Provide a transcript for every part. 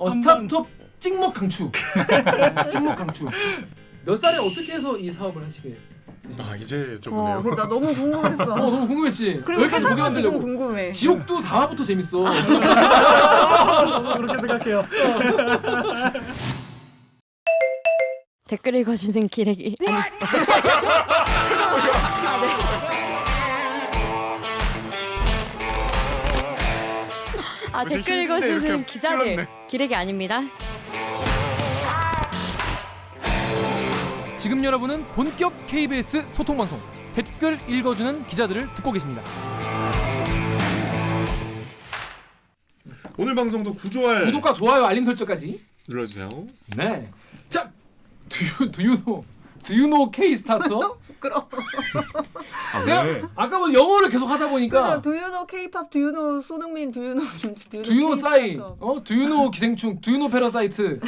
스타트업 찍먹 강추. 찍먹 강추. 몇 살에 어떻게 해서 이 사업을 하시게? 이제 여쭤보네요. 나 너무 궁금했어. 너무 궁금했지. 그리고 여기까지 보게 회사가 지금 만들려고. 궁금해. 지옥도 4화부터 재밌어. 저도 그렇게 생각해요. 댓글 읽어주는 기레기 요새 댓글 힘든데 읽어주는 이렇게 기자들 찔렀네. 기레기 아닙니다. 지금 여러분은 본격 KBS 소통 방송 댓글 읽어주는 기자들을 듣고 계십니다. 오늘 방송도 구조할 구독과 좋아요, 알림 설정까지. 눌러주세요. 네. 자, do you know K 스타터? 부끄러워. 제가 아까 뭐 영어를 계속 하다 보니까 Do you know K-pop? Do you know 손흥민? Do you know 김치? Do you know 싸이? Do you know 기생충? Do you know 패러사이트?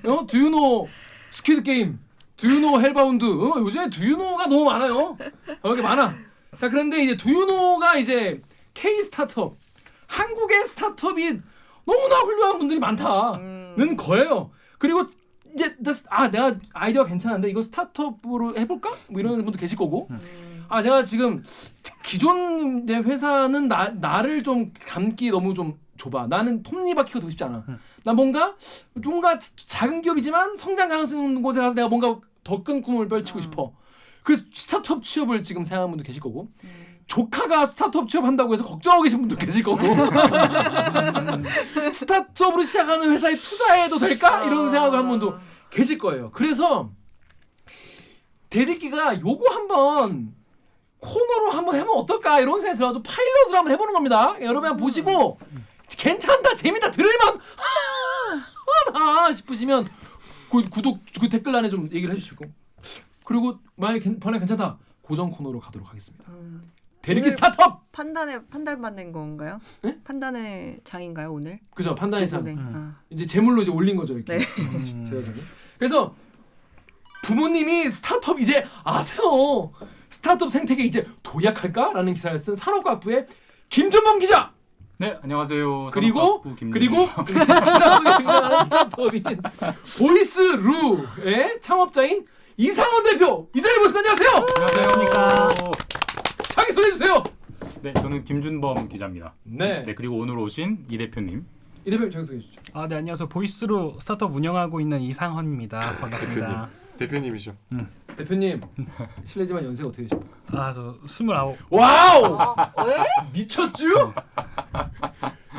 Do you know 스퀴드 게임? Do you know 헬바운드? 요즘에 Do you know가 너무 많아요. 여기 많아. 자, 그런데 이제 Do you know가 이제 K 스타트업, 한국의 스타트업이 너무나 훌륭한 분들이 많다는 거예요. 그리고 이제 내가 아이디어가 괜찮은데 이거 스타트업으로 해볼까? 뭐 이런 분도 계실 거고. 내가 지금 기존 내 회사는 나를 좀 감기 너무 좀 좁아. 나는 톱니바퀴가 되고 싶지 않아. 나 뭔가 작은 기업이지만 성장 가능성 있는 곳에 가서 내가 뭔가 더 큰 꿈을 펼치고 싶어. 그래서 스타트업 취업을 지금 생각하는 분도 계실 거고. 조카가 스타트업 취업한다고 해서 걱정하고 계신 분도 계실 거고. 스타트업으로 시작하는 회사에 투자해도 될까? 이런 생각을 하는 분도 계실 거예요. 그래서 대리기가 요거 한번 코너로 한번 해보면 어떨까 이런 생각이 들어가지고 파일럿을 한번 해보는 겁니다. 여러분 한번 보시고 괜찮다, 재밌다, 들을만 하다 싶으시면 구독 댓글란에 좀 얘기를 해주시고, 그리고 만약에 괜찮다 고정 코너로 가도록 하겠습니다. 대리기 스타트업 판단받는 건가요? 네? 판단의 장인가요 오늘? 그죠, 판단의 장. 네. 이제 제물로 이제 올린 거죠 이렇게. 네. 그래서 부모님이 스타트업 이제 아세요? 스타트업 생태계 이제 도약할까라는 기사를 쓴 산업과학부의 김준범 기자. 네, 안녕하세요. 그리고 기사 속에 등장하는 스타트업인 보이스루의 창업자인 이상원 대표 이 자리에 모십니다. 안녕하세요. 안녕하십니까. 자기 소개해 주세요. 네, 저는 김준범 기자입니다. 네. 그리고 오늘 오신 이 대표님. 이 대표 자기 소개해 주시죠. 네, 안녕하세요. 보이스로 스타트업 운영하고 있는 이상헌입니다. 반갑습니다. 대표님이죠. 대표님 실례지만 연세가 어떻게 되십니까? 저 29. 와우. 왜? 미쳤쥬?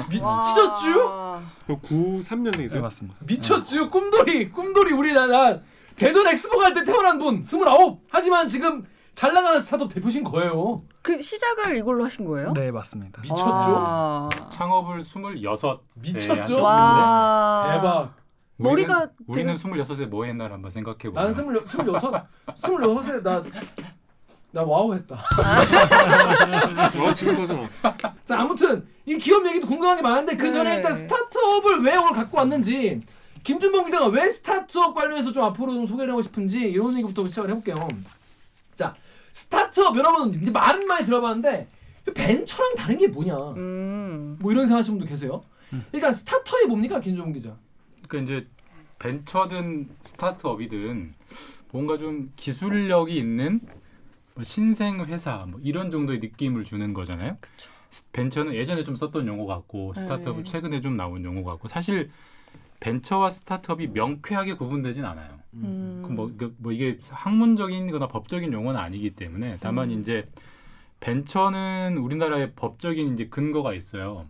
미쳤쥬? 93년생이세요? 네, 맞습니다. 미쳤쥬? 꿈돌이 우리 나 대전 엑스포 갈 때 태어난 분 29. 하지만 지금 잘 나가는 스타트업 대표신 거예요. 그 시작을 이걸로 하신 거예요? 네, 맞습니다. 미쳤죠? 와. 창업을 26세 미쳤죠? 와. 대박. 머리가 우리는 되게- 26에 뭐 했나를 한번 생각해 보면. 나는 26에 나 와우 했다. 지금 터져. 자, 아무튼 이 기업 얘기도 궁금한 게 많은데 그 전에 네. 일단 스타트업을 왜 오늘 갖고 왔는지, 김준범 기자가 왜 스타트업 관련해서 좀 앞으로 좀 소개를 하고 싶은지 이런 얘기부터 시작을 해볼게요. 자, 스타트업 여러분 이제 말은 많이 들어봤는데 벤처랑 다른 게 뭐냐? 뭐 이런 생각하시는 분도 계세요. 일단 스타트업이 뭡니까, 김준범 기자? 그러니까 이제 벤처든 스타트업이든 뭔가 좀 기술력이 있는 뭐 신생 회사 뭐 이런 정도의 느낌을 주는 거잖아요. 그쵸. 벤처는 예전에 좀 썼던 용어 같고 스타트업은 최근에 좀 나온 용어 같고, 사실 벤처와 스타트업이 명쾌하게 구분되진 않아요. 뭐 이게 학문적인거나 법적인 용어는 아니기 때문에, 다만 이제 벤처는 우리나라의 법적인 이제 근거가 있어요.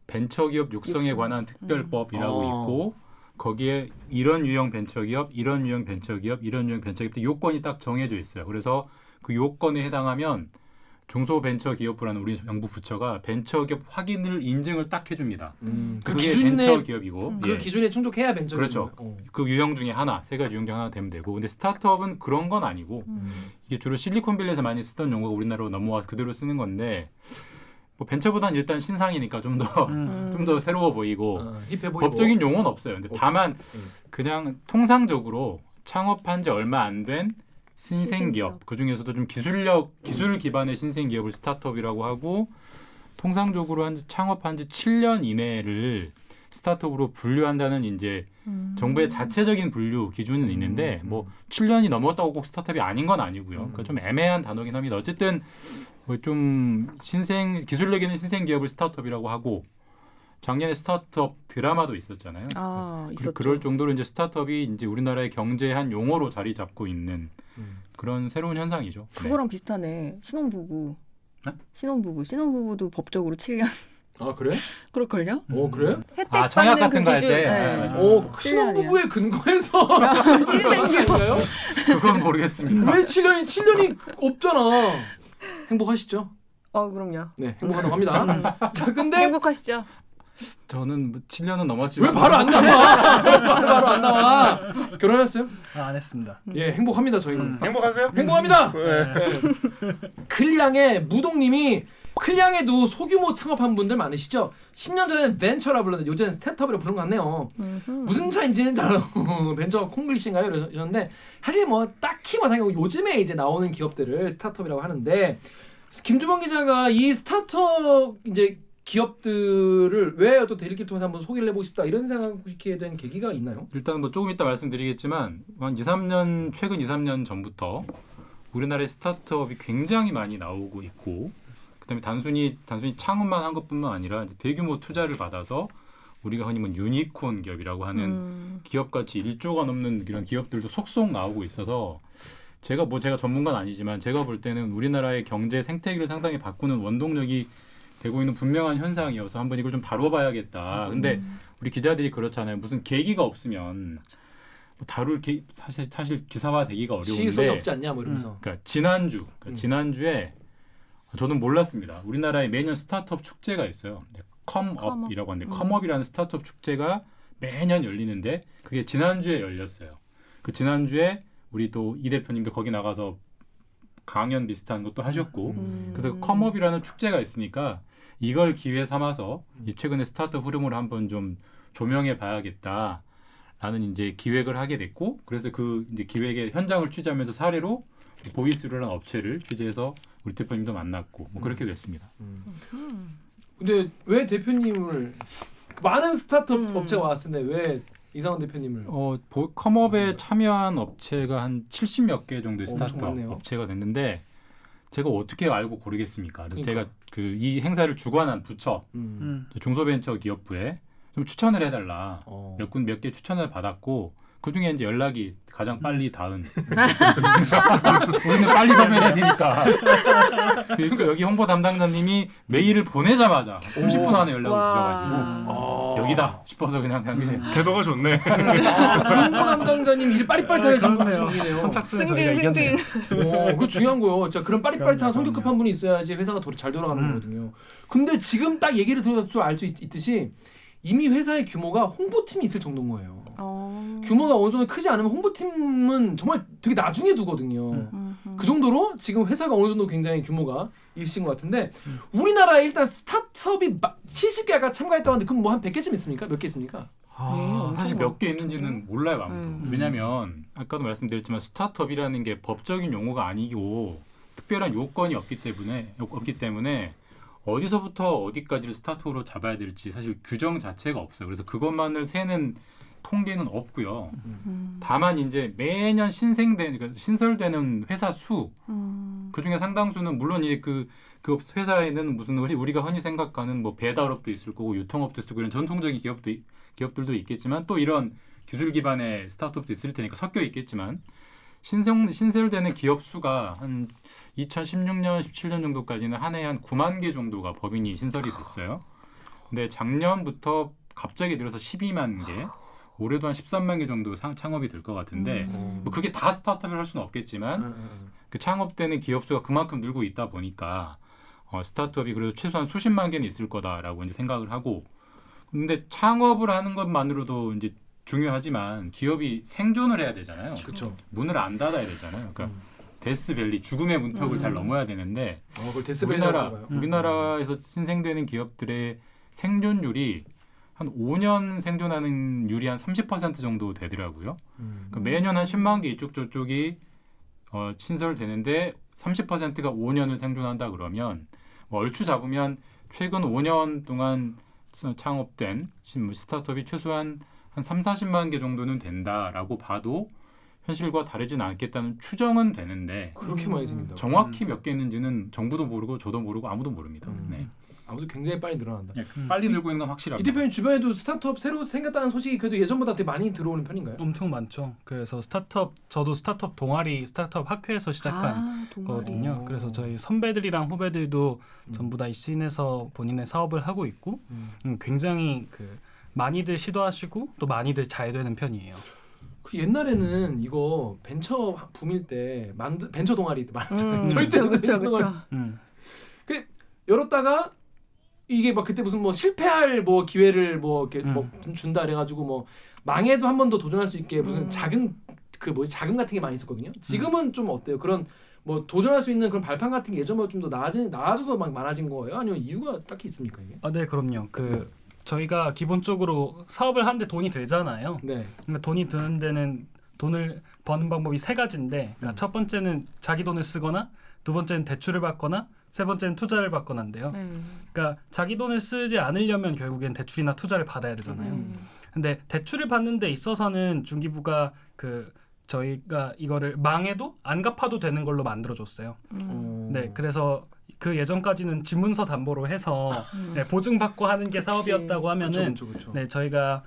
벤처기업 육성에 관한 특별법이라고 있고, 거기에 이런 유형 벤처기업, 이런 유형 벤처기업, 이런 유형 벤처기업 요건이 딱 정해져 있어요. 그래서 그 요건에 해당하면 중소벤처기업부라는 우리 정부 부처가 벤처기업 확인을 인증을 딱 해줍니다. 그 그게 기준에 벤처기업이고, 그 기준에 충족해야 벤처. 그렇죠. 그 유형 중에 하나, 세 가지 유형 중에 하나 되면 되고, 근데 스타트업은 그런 건 아니고 이게 주로 실리콘밸리에서 많이 쓰던 용어가 우리나라로 넘어와서 그대로 쓰는 건데, 뭐 벤처보다는 일단 신상이니까 좀 더 새로워 보이고 힙해 보이고. 법적인 용어는 없어요. 근데 다만 그냥 통상적으로 창업한 지 얼마 안 된 신생기업, 그 중에서도 좀 기술 기반의 신생기업을 스타트업이라고 하고, 통상적으로 창업한 지 7년 이내를 스타트업으로 분류한다는 이제 정부의 자체적인 분류 기준은 있는데 뭐 7년이 넘었다고 꼭 스타트업이 아닌 건 아니고요. 그러니까 좀 애매한 단어긴 합니다. 어쨌든 뭐 좀 기술력 있는 신생 기업을 스타트업이라고 하고 작년에 스타트업 드라마도 있었잖아요. 있었죠. 그럴 정도로 이제 스타트업이 이제 우리나라의 경제의 한 용어로 자리 잡고 있는 그런 새로운 현상이죠. 그거랑 비슷하네. 신혼부부. 네? 신혼부부도 법적으로 7년. 아 그래? 그럴걸요? 그래? 혜택 청약 받는 같은 그 거 할 기준. 때. 네. 신혼부부의 근거에서 신생기업. 그건 모르겠습니다. 왜 7년이 없잖아. 행복하시죠? 그럼요. 네, 행복하다고 합니다. 자, 근데 행복하시죠? 저는 뭐 7년은 넘었지만 왜 바로 안 나와? 왜 바로 안 나와? 결혼했어요? 안 했습니다. 예, 행복합니다 저희는. 행복하세요? 행복합니다. 네. 클량의 무동님이 클량에도 소규모 창업한 분들 많으시죠? 10년 전에는 벤처라 불렀는데 요새는 스타트업이라 부르는 것 같네요. 무슨 차인지는 잘 벤처 콩글리시인가요? 이러셨는데 사실 뭐 딱히 못하고 요즘에 이제 나오는 기업들을 스타트업이라고 하는데 김주범 기자가 이 스타트업 이제 기업들을 왜 어떤 데일리를 통해서 한번 소개를 해보고 싶다 이런 생각하게 된 계기가 있나요? 일단 뭐 조금 이따 말씀드리겠지만 한 최근 2, 3년 전부터 우리나라의 스타트업이 굉장히 많이 나오고 있고 그다음에 단순히 창업만 한 것뿐만 아니라 이제 대규모 투자를 받아서 우리가 흔히 뭐 유니콘 기업이라고 하는 기업가치 1조가 넘는 이런 기업들도 속속 나오고 있어서 제가 전문가는 아니지만 제가 볼 때는 우리나라의 경제 생태계를 상당히 바꾸는 원동력이 되고 있는 분명한 현상이어서 한번 이걸 좀 다뤄봐야겠다. 근데 우리 기자들이 그렇잖아요. 무슨 계기가 없으면 뭐 사실 기사화되기가 어려운데 시의성이 없지 않냐 뭐 이러면서. 그러니까 지난주에 저는 몰랐습니다. 우리나라에 매년 스타트업 축제가 있어요. 컴업이라고 하는데 컴업이라는 스타트업 축제가 매년 열리는데 그게 지난주에 열렸어요. 그 지난주에 우리 또 이 대표님도 거기 나가서 강연 비슷한 것도 하셨고 그래서 그 컴업이라는 축제가 있으니까 이걸 기회 삼아서 최근에 스타트업 흐름을 한번 좀 조명해 봐야겠다라는 이제 기획을 하게 됐고 그래서 그 이제 기획의 현장을 취재하면서 사례로 보이스루라는 업체를 취재해서 우리 대표님도 만났고 뭐 그렇게 됐습니다. 근데 왜 대표님을 많은 스타트업 업체가 왔을 텐데 왜 이상원 대표님을? 컴업에 참여한 업체가 한 70몇 개 정도의 엄청 스타트업 많네요. 업체가 됐는데 제가 어떻게 알고 고르겠습니까? 그래서 제가 이 행사를 주관한 부처 중소벤처기업부에 좀 추천을 해달라 몇 개 추천을 받았고 그 중에 이제 연락이 가장 빨리 닿은 우리는 빨리 답변해야 되니까 그러니까 여기 홍보 담당자님이 메일을 보내자마자 30분 안에 연락을 주셔가지고 여기다 싶어서 그냥 태도가 좋네. 홍보 담당자님 일 빠릿빠릿하게 그렇네요. 중이네요. 선착순에 저희가 이겼네요. 그거 중요한 거요. 자, 그런 빠릿빠릿한 성격 급한 분이 있어야지 회사가 잘 돌아가는 거거든요. 근데 지금 딱 얘기를 들어서 알 수 있듯이 이미 회사의 규모가 홍보팀이 있을 정도인 거예요. 규모가 어느 정도 크지 않으면 홍보팀은 정말 되게 나중에 두거든요. 그 정도로 지금 회사가 어느 정도 굉장히 규모가 있으신 것 같은데 우리나라에 일단 스타트업이 70개가 참가했다고 하는데 그럼 뭐 한 100개쯤 있습니까? 몇 개 있습니까? 사실 몇 개 있는지는 몰라요. 아무도. 왜냐하면 아까도 말씀드렸지만 스타트업이라는 게 법적인 용어가 아니고 특별한 요건이 없기 때문에 어디서부터 어디까지를 스타트업으로 잡아야 될지 사실 규정 자체가 없어요. 그래서 그것만을 세는 통계는 없고요. 다만 이제 매년 신설되는 회사 수, 그 중에 상당수는 물론 이제 그 회사에는 무슨 우리가 흔히 생각하는 뭐 배달업도 있을 거고 유통업도 있을 거고 이런 전통적인 기업들도 있겠지만 또 이런 기술 기반의 스타트업도 있을 테니까 섞여 있겠지만 신설되는 기업 수가 한 2016년, 17년 정도까지는 한 해에 한 9만 개 정도가 법인이 신설이 됐어요. 근데 작년부터 갑자기 늘어서 12만 개, 올해도 한 13만 개 정도 창업이 될 것 같은데 뭐 그게 다 스타트업을 할 수는 없겠지만 그 창업되는 기업 수가 그만큼 늘고 있다 보니까 스타트업이 그래도 최소한 수십만 개는 있을 거다라고 이제 생각을 하고 근데 창업을 하는 것만으로도 이제 중요하지만 기업이 생존을 해야 되잖아요. 그렇죠. 문을 안 닫아야 되잖아요. 그러니까 데스밸리 죽음의 문턱을 잘 넘어야 되는데 그걸 데스밸리라고 우리나라에서 신생되는 기업들의 생존율이 한 5년 생존하는 율이 한 30% 정도 되더라고요. 그러니까 매년 한 10만 개 이쪽 저쪽이 신설되는데 30%가 5년을 생존한다 그러면 얼추 잡으면 최근 5년 동안 창업된 스타트업이 최소한 한 3-40만 개 정도는 된다라고 봐도 현실과 다르진 않겠다는 추정은 되는데 그렇게 많이 생긴다. 정확히 몇 개 있는지는 정부도 모르고 저도 모르고 아무도 모릅니다. 네. 아무튼 굉장히 빨리 늘어난다. 빨리 늘고 있는 건 이 확실합니다. 대표님 주변에도 스타트업 새로 생겼다는 소식이 그래도 예전보다 되게 많이 들어오는 편인가요? 엄청 많죠. 그래서 저도 스타트업 동아리, 스타트업 학회에서 시작한 동아리. 거거든요. 오. 그래서 저희 선배들이랑 후배들도 전부 다 이 씬에서 본인의 사업을 하고 있고 굉장히 많이들 시도하시고 또 많이들 잘 되는 편이에요. 그 옛날에는 이거 벤처 붐일 때 벤처 동아리 때 많았잖아요. 저희 그쵸, 때는 그쵸, 벤처 동아리. 그쵸. 그 열었다가 이게 막 그때 무슨 뭐 실패할 뭐 기회를 뭐 이렇게 뭐 준다 그래가지고 뭐 망해도 한 번 더 도전할 수 있게 무슨 자금 자금 같은 게 많이 있었거든요. 지금은 좀 어때요? 그런 뭐 도전할 수 있는 그런 발판 같은 게 예전보다 좀 더 나아져서 막 많아진 거예요? 아니면 이유가 딱히 있습니까 이게? 네, 그럼요. 저희가 기본적으로 사업을 하는데 돈이 들잖아요. 네. 그러니까 돈이 드는 데는 돈을 버는 방법이 3가지인데 그러니까 첫 번째는 자기 돈을 쓰거나 두 번째는 대출을 받거나 세 번째는 투자를 받거나인데요. 그러니까 자기 돈을 쓰지 않으려면 결국엔 대출이나 투자를 받아야 되잖아요. 근데 대출을 받는 데 있어서는 중기부가 저희가 이거를 망해도 안 갚아도 되는 걸로 만들어줬어요. 네, 그래서 그 예전까지는 지문서 담보로 해서 보증받고 하는 게 사업이었다고 하면은 그쵸. 네, 저희가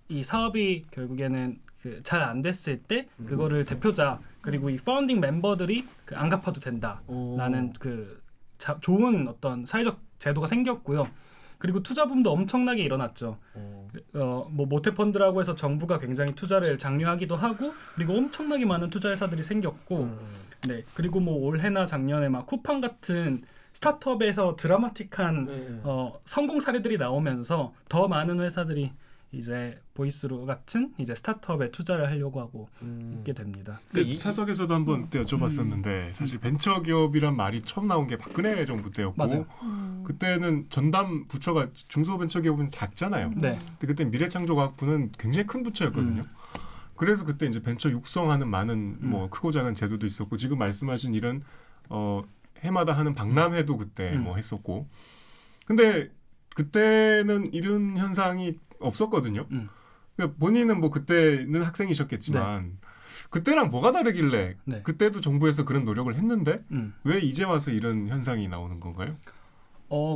이 사업이 결국에는 잘 안 됐을 때 그거를 대표자 그리고 이 파운딩 멤버들이 안 갚아도 된다라는 좋은 어떤 사회적 제도가 생겼고요. 그리고 투자붐도 엄청나게 일어났죠. 뭐 모태펀드라고 해서 정부가 굉장히 투자를 장려하기도 하고 그리고 엄청나게 많은 투자 회사들이 생겼고 네, 그리고 뭐 올해나 작년에 막 쿠팡 같은 스타트업에서 드라마틱한 성공 사례들이 나오면서 더 많은 회사들이 이제 보이스로 같은 이제 스타트업에 투자를 하려고 하고 있게 됩니다. 사석에서도 한번 그때 여쭤봤었는데 사실 벤처 기업이란 말이 처음 나온 게 박근혜 정부 때였고 맞아요. 그때는 전담 부처가 중소벤처기업은 작잖아요. 네. 근데 그때 미래창조과학부는 굉장히 큰 부처였거든요. 그래서 그때 이제 벤처 육성하는 많은 뭐 크고 작은 제도도 있었고 지금 말씀하신 이런 해마다 하는 박람회도 그때 뭐 했었고 근데 그때는 이런 현상이 없었거든요. 그러니까 본인은 뭐 그때는 학생이셨겠지만 그때랑 뭐가 다르길래 네. 그때도 정부에서 그런 노력을 했는데 왜 이제 와서 이런 현상이 나오는 건가요?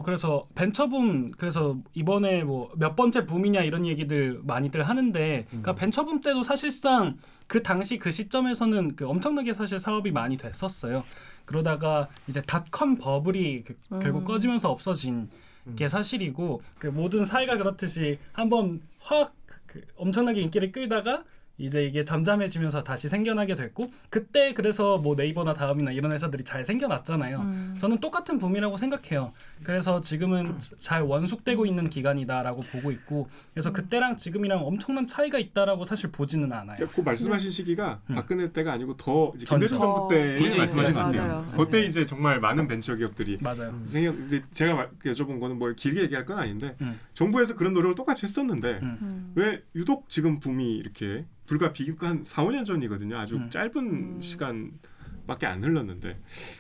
그래서 벤처붐 그래서 이번에 뭐 몇 번째 붐이냐 이런 얘기들 많이들 하는데 그러니까 벤처붐 때도 사실상 그 당시 그 시점에서는 엄청나게 사실 사업이 많이 됐었어요. 그러다가 이제 닷컴 버블이 결국 꺼지면서 없어진 게 사실이고 모든 사회가 그렇듯이 한번 확 엄청나게 인기를 끌다가 이제 이게 잠잠해지면서 다시 생겨나게 됐고 그때 그래서 뭐 네이버나 다음이나 이런 회사들이 잘 생겨났잖아요. 저는 똑같은 붐이라고 생각해요. 그래서 지금은 잘 원숙되고 있는 기간이다라고 보고 있고 그래서 그때랑 지금이랑 엄청난 차이가 있다라고 사실 보지는 않아요. 그 말씀하신 시기가 박근혜 때가 아니고 더 이제 전이죠. 김대중 정부 때 네, 말씀하신 것 같아요. 맞아요. 그때 이제 정말 많은 벤처 기업들이 맞아요. 근데 제가 여쭤본 거는 뭐 길게 얘기할 건 아닌데 정부에서 그런 노력을 똑같이 했었는데 왜 유독 지금 붐이 이렇게 불과 한 4-5년 전이거든요. 아주 짧은 시간밖에 안 흘렀는데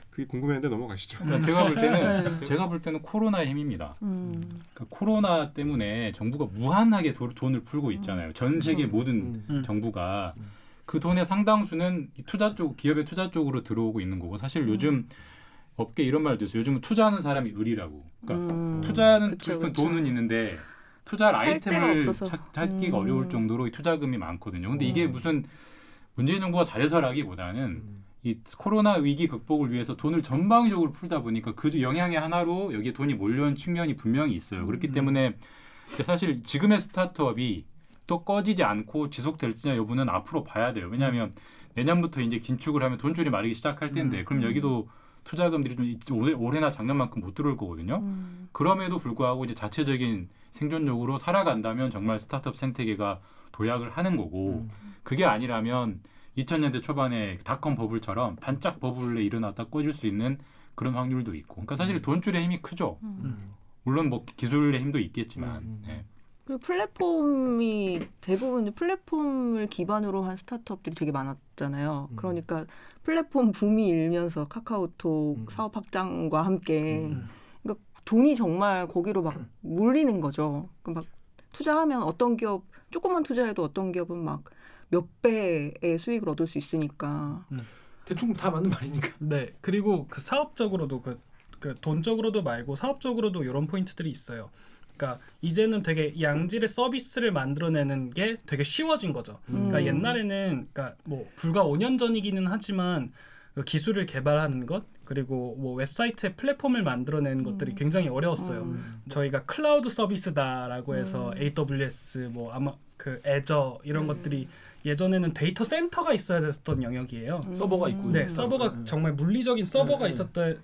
그게 궁금했는데 넘어가시죠. 그러니까 제가 볼 때는 코로나의 힘입니다. 그러니까 코로나 때문에 정부가 무한하게 돈을 풀고 있잖아요. 전 세계 모든 정부가 그 돈의 상당수는 기업의 투자 쪽으로 들어오고 있는 거고 사실 요즘 업계 이런 말도 있어요. 요즘은 투자하는 사람이 을이라고. 그러니까 투자하는 싶은 돈은 있는데 투자할 아이템을 찾기가 어려울 정도로 이 투자금이 많거든요. 근데 이게 무슨 문재인 정부가 잘해서라기보다는 이 코로나 위기 극복을 위해서 돈을 전방위적으로 풀다 보니까 그 영향의 하나로 여기에 돈이 몰려온 측면이 분명히 있어요. 그렇기 때문에 사실 지금의 스타트업이 또 꺼지지 않고 지속될지냐 여부는 앞으로 봐야 돼요. 왜냐하면 내년부터 이제 긴축을 하면 돈줄이 마르기 시작할 텐데 그럼 여기도 투자금들이 좀 올해나 작년만큼 못 들어올 거거든요. 그럼에도 불구하고 이제 자체적인 생존력으로 살아간다면 정말 스타트업 생태계가 도약을 하는 거고 그게 아니라면 2000년대 초반에 닷컴 버블처럼 반짝 버블에 일어났다 꺼질 수 있는 그런 확률도 있고 그러니까 사실 돈줄의 힘이 크죠. 물론 뭐 기술의 힘도 있겠지만 네. 그리고 플랫폼이 대부분 플랫폼을 기반으로 한 스타트업들이 되게 많았잖아요. 그러니까 플랫폼 붐이 일면서 카카오톡 사업 확장과 함께 그러니까 돈이 정말 거기로 막 몰리는 거죠. 막 투자하면 어떤 기업 조금만 투자해도 어떤 기업은 막 몇 배의 수익을 얻을 수 있으니까. 대충 다 맞는 말이니까. 네. 그리고 그 사업적으로도 그 돈적으로도 말고 사업적으로도 이런 포인트들이 있어요. 그러니까 이제는 되게 양질의 서비스를 만들어내는 게 되게 쉬워진 거죠. 그러니까 옛날에는 그러니까 뭐 불과 5년 전이기는 하지만 그 기술을 개발하는 것 그리고 뭐 웹사이트의 플랫폼을 만들어내는 것들이 굉장히 어려웠어요. 저희가 클라우드 서비스다라고 해서 AWS 뭐 아마 그 애저 이런 것들이 예전에는 데이터 센터가 있어야 됐던 영역이에요. 서버가 있고. 네, 서버가 정말 물리적인 서버가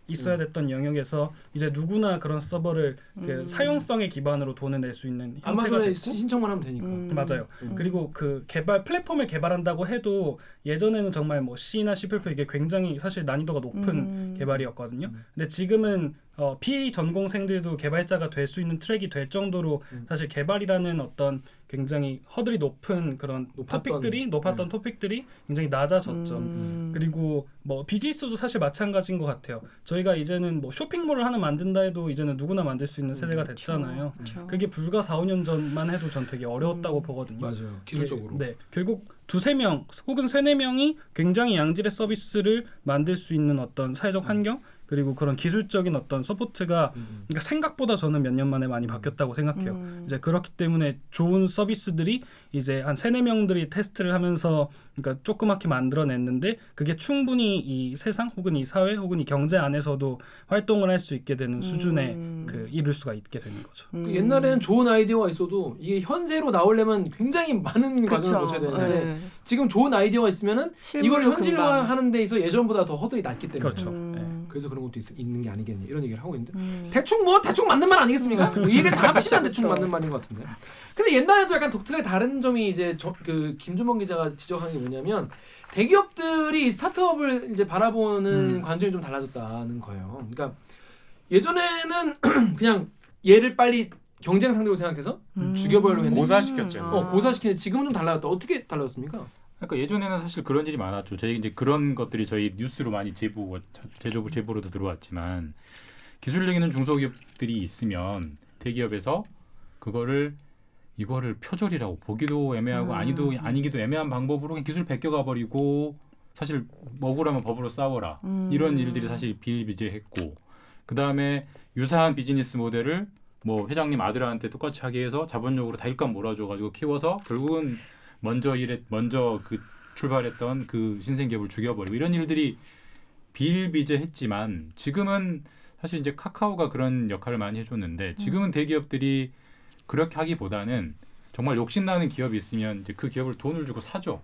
있어야 됐던 영역에서 이제 누구나 그런 서버를 그 사용성의 기반으로 돈을 낼 수 있는 형태가 아마존에 됐고 신청만 하면 되니까. 맞아요. 그리고 그 개발 플랫폼을 개발한다고 해도 예전에는 정말 뭐 C나 C++ 이게 굉장히 사실 난이도가 높은 개발이었거든요. 근데 지금은 비전공생들도 개발자가 될 수 있는 트랙이 될 정도로 사실 개발이라는 어떤 굉장히 허들이 높은 그런 높았던 토픽들이 굉장히 낮아졌죠. 그리고 뭐 비즈니스도 사실 마찬가지인 것 같아요. 저희가 이제는 뭐 쇼핑몰을 하나 만든다 해도 이제는 누구나 만들 수 있는 세대가 됐잖아요. 그게 불과 4, 5년 전만 해도 전 되게 어려웠다고 보거든요. 맞아요. 기술적으로. 네, 결국 2-3명 혹은 3-4명이 굉장히 양질의 서비스를 만들 수 있는 어떤 사회적 환경 그리고 그런 기술적인 어떤 서포트가 그러니까 생각보다 저는 몇 년 만에 많이 바뀌었다고 생각해요. 이제 그렇기 때문에 좋은 서비스들이 이제 한 3-4명들이 테스트를 하면서 그러니까 조그맣게 만들어냈는데 그게 충분히 이 세상 혹은 이 사회 혹은 이 경제 안에서도 활동을 할 수 있게 되는 수준에 그 이룰 수가 있게 되는 거죠. 그 옛날에는 좋은 아이디어가 있어도 이게 현세로 나오려면 굉장히 많은 과정을 거쳐야 되는데 네. 지금 좋은 아이디어가 있으면은 이걸 실물로 현실화하는 데 있어 예전보다 더 허들이 낮기 때문에 그렇죠. 네. 그래서 그런 것도 있는 게 아니겠니 이런 얘기를 하고 있는데 대충 맞는 말 아니겠습니까? 이 얘기를 다 합치면 대충 맞는 말인 것 같은데. 근데 옛날에도 약간 독특하게 다른 점이 이제 그 김준범 기자가 지적한 게 뭐냐면 대기업들이 스타트업을 이제 바라보는 관점이 좀 달라졌다는 거예요. 그러니까 예전에는 그냥 얘를 빨리 경쟁 상대로 생각해서 죽여버리려고 했는데 고사시켰죠. 고사시키는데 지금은 좀 달라졌다. 어떻게 달라졌습니까? 그러니까 예전에는 사실 그런 일이 많았죠. 저희 이제 그런 것들이 저희 뉴스로 많이 제보로도 들어왔지만 기술력 있는 중소기업들이 있으면 대기업에서 이거를 표절이라고 보기도 애매하고 아니기도 애매한 방법으로 그냥 기술 베껴가 버리고 사실 억울하면 법으로 싸워라 이런 일들이 사실 비일비재했고 그 다음에 유사한 비즈니스 모델을 뭐 회장님 아들한테 똑같이 하게 해서 자본력으로 다 일감 몰아줘가지고 키워서 결국은 먼저 그 출발했던 그 신생기업을 죽여버리고 이런 일들이 비일비재했지만 지금은 사실 이제 카카오가 그런 역할을 많이 해줬는데 지금은 대기업들이 그렇게 하기보다는 정말 욕심나는 기업이 있으면 이제 그 기업을 돈을 주고 사죠.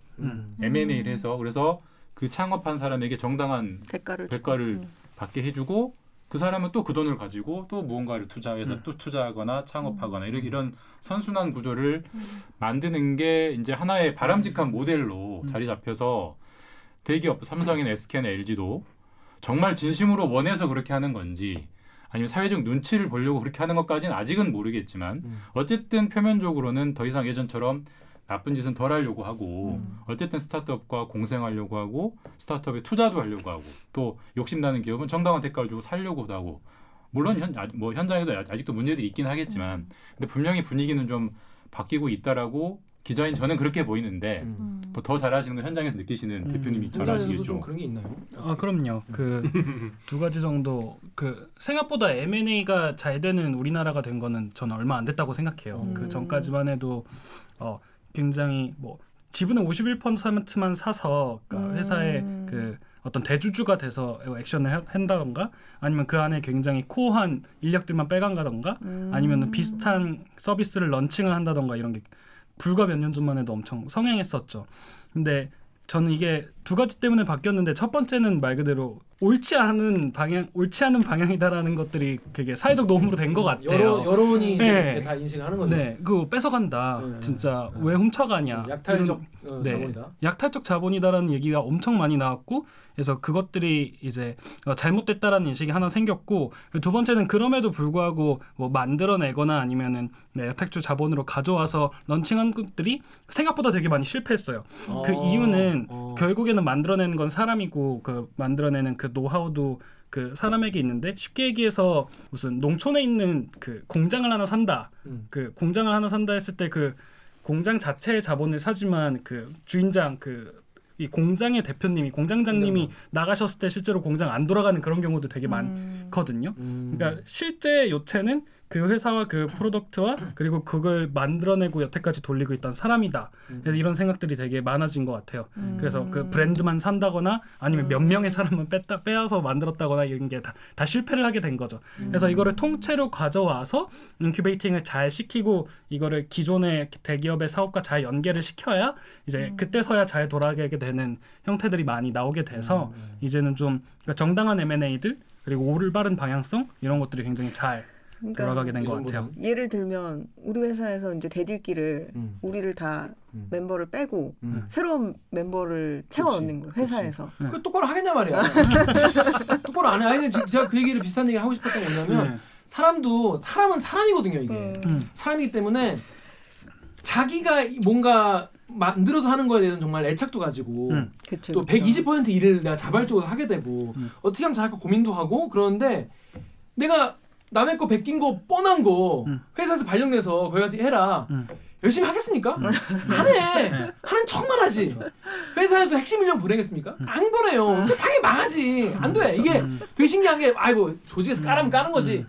M&A를 해서 그래서 그 창업한 사람에게 정당한 대가를 받게 해주고 그 사람은 또 그 돈을 가지고 또 무언가를 투자해서 또 투자하거나 창업하거나 이런 선순환 구조를 만드는 게 이제 하나의 바람직한 모델로 자리 잡혀서 대기업 삼성이나 SK나 LG도 정말 진심으로 원해서 그렇게 하는 건지 아니면 사회적 눈치를 보려고 그렇게 하는 것까지는 아직은 모르겠지만 어쨌든 표면적으로는 더 이상 예전처럼 나쁜 짓은 덜 하려고 하고 어쨌든 스타트업과 공생하려고 하고 스타트업에 투자도 하려고 하고 또 욕심나는 기업은 정당한 대가를 주고 살려고도 하고 물론 현장에도 아직도 문제들이 있긴 하겠지만 근데 분명히 분위기는 좀 바뀌고 있다라고 기자인 저는 그렇게 보이는데 더 잘하시는 건 현장에서 느끼시는 대표님이 잘 아시겠죠. 좀 그런 게 있나요? 그럼요. 그 두 가지 정도 그 생각보다 M&A가 잘 되는 우리나라가 된 거는 저는 얼마 안 됐다고 생각해요. 그 전까지만 해도 굉장히 뭐 지분의 51%만 사서 그러니까 회사의 그 어떤 대주주가 돼서 액션을 한다던가 아니면 그 안에 굉장히 코어한 인력들만 빼간다던가 아니면 비슷한 서비스를 런칭을 한다던가 이런 게 불과 몇 년 전만 해도 엄청 성행했었죠. 근데 저는 이게 두 가지 때문에 바뀌었는데 첫 번째는 말 그대로 옳지 않은 방향이다라는 것들이 되게 사회적 논문으로 된 것 같아요. 여론이 네. 다 인식하는 거죠. 네, 그거 뺏어간다. 네. 진짜 왜 훔쳐가냐. 약탈적 네, 자본이다. 약탈적 자본이다라는 얘기가 엄청 많이 나왔고, 그래서 그것들이 이제 잘못됐다라는 인식이 하나 생겼고, 두 번째는 그럼에도 불구하고 뭐 만들어내거나 아니면은 약탈적 자본으로 가져와서 런칭한 것들이 생각보다 되게 많이 실패했어요. 그 이유는 결국에는 만들어내는 건 사람이고 그 만들어내는 그 노하우도 그 사람에게 있는데 쉽게 얘기해서 무슨 농촌에 있는 그 공장을 하나 산다. 그 공장을 하나 산다 했을 때 그 공장 자체의 자본을 사지만 그 주인장 이 공장의 대표님이 공장장님이 나가셨을 때 실제로 공장 안 돌아가는 그런 경우도 되게 많거든요. 그러니까 실제 요체는 그 회사와 그 프로덕트와 그리고 그걸 만들어내고 여태까지 돌리고 있던 사람이다. 그래서 이런 생각들이 되게 많아진 것 같아요. 그래서 그 브랜드만 산다거나 아니면 몇 명의 사람만 빼앗아 만들었다거나 이런 게 다 실패를 하게 된 거죠. 그래서 이거를 통째로 가져와서 인큐베이팅을 잘 시키고 이거를 기존의 대기업의 사업과 잘 연계를 시켜야 이제 그때서야 잘 돌아가게 되는 형태들이 많이 나오게 돼서 이제는 좀 그러니까 정당한 M&A들 그리고 올바른 방향성 이런 것들이 굉장히 잘 그러니까 돌아가게 된 것 같아요. 예를 들면 우리 회사에서 이제 대들기를 우리를 다 멤버를 빼고 새로운 멤버를 채워 넣는 거예요. 회사에서. 그 똑바로 하겠냐 말이야. 똑바로 안 해. 아니 제가 그 얘기를 비슷한 얘기 하고 싶었던 게 뭐냐면 사람은 사람이거든요. 이게 사람이기 때문에 자기가 뭔가 만들어서 하는 거에 대해서는 정말 애착도 가지고 그쵸, 또 120% 일을 내가 자발적으로 하게 되고 어떻게 하면 잘할까 고민도 하고 그러는데 내가 남의 거 베낀 거 뻔한 거 회사에서 발령내서 거기 가서 해라. 열심히 하겠습니까? 안 해. 하는 척만 하지. 회사에서 핵심 인력 보내겠습니까? 안 보내요. 당연히 망하지. 안 돼. 이게 되게 신기한 게 아이고 조직에서 까라면 까는 거지.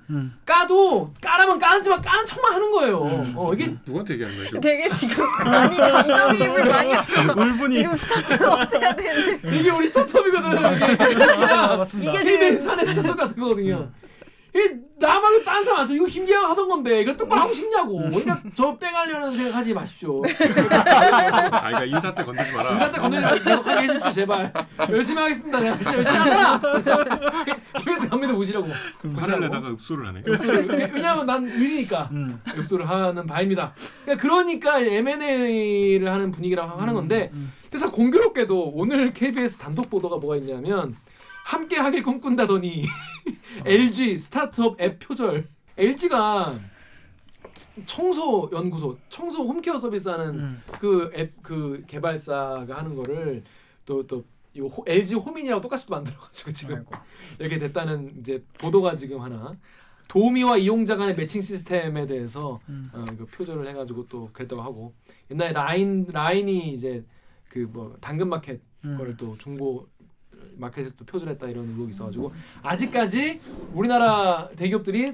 까라면 까는지만 까는 척만 하는 거예요. 이게 누구한테 얘기하는 거예요? 되게 지금 많이 감정이입을 많이 하고 울분이 지금 스타트업 해야 되는데 이게 우리 스타트업이거든. 맞습니다. 이게 이게 산의 스타트업 같은 거거든요. 나 말고 딴 사람 안 써. 이거 김기아가 하던 건데 이거 똑바로 하고 싶냐고. 그러니까 저 빼가려는 생각하지 마십시오. 그러니까 인사 때 건들지 마라. 인사 때 건드리지 말고 계속 하게 해주십시오 제발. 열심히 하겠습니다. 내가 진짜 열심히 하잖아. 김혜수 감독님 모시라고. 화를 내다가 읍소를 하네. 왜냐하면 난 유리니까 엽소를 하는 바입니다. 그러니까 M&A를 하는 분위기라고 하는 건데 그래서 공교롭게도 오늘 KBS 단독 보도가 뭐가 있냐면 함께 하길 꿈꾼다더니 LG 스타트업 앱 표절. LG가 청소 연구소, 청소 홈케어 서비스하는 그 앱 그 개발사가 하는 거를 또 LG 홈인이라고 똑같이 만들어가지고 지금 이렇게 됐다는 이제 보도가 지금 하나. 도우미와 이용자 간의 매칭 시스템에 대해서 그 표절을 해가지고 또 그랬다고 하고 옛날에 라인이 이제 그 뭐 당근마켓 거를 또 중고 마켓에서 또 표절했다 이런 의혹이 있어가지고 아직까지 우리나라 대기업들이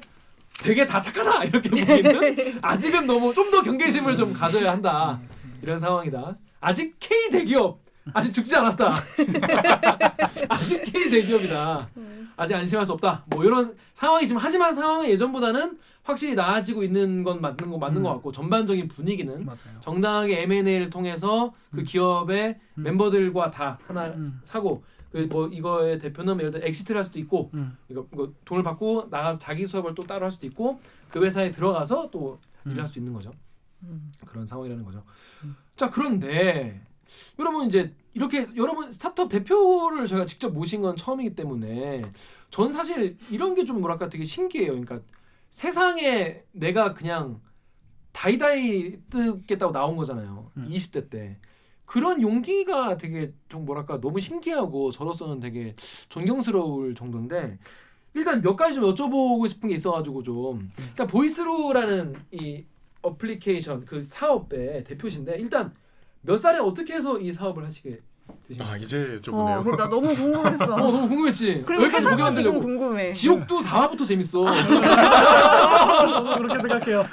되게 다 착하다 이렇게 보기에는 아직은 너무 좀 더 경계심을 좀 가져야 한다 이런 상황이다. 아직 K 대기업 아직 죽지 않았다. 아직 K 대기업이다. 아직 안심할 수 없다. 뭐 이런 상황이지만 하지만 상황은 예전보다는 확실히 나아지고 있는 건 맞는 것 같고 전반적인 분위기는 맞아요. 정당하게 M&A를 통해서 그 기업의 멤버들과 다 하나 사고 그 뭐 이거의 대표는 예를 들어 엑시트를 할 수도 있고 이거 돈을 받고 나가서 자기 수업을 또 따로 할 수도 있고 그 회사에 들어가서 또 일을 할 수 있는 거죠. 그런 상황이라는 거죠. 자 그런데 여러분 이제 이렇게 여러분 스타트업 대표를 저희가 직접 모신 건 처음이기 때문에 전 사실 이런 게 좀 뭐랄까 되게 신기해요. 그러니까 세상에 내가 그냥 다이다이 뜨겠다고 나온 거잖아요. 20대 때. 그런 용기가 되게 좀 뭐랄까 너무 신기하고 저로서는 되게 존경스러울 정도인데 일단 몇 가지 좀 여쭤보고 싶은 게 있어가지고 좀 일단 보이스루라는 이 어플리케이션 그 사업의 대표신데 일단 몇 살에 어떻게 해서 이 사업을 하시게 되신 거예요? 이제 여쭤보네요. 나 너무 궁금했어. 너무 궁금했지. 그리고 여기까지 보게 회사가 지금 만들려고. 궁금해. 지옥도 4화부터 재밌어. 저도 그렇게 생각해요.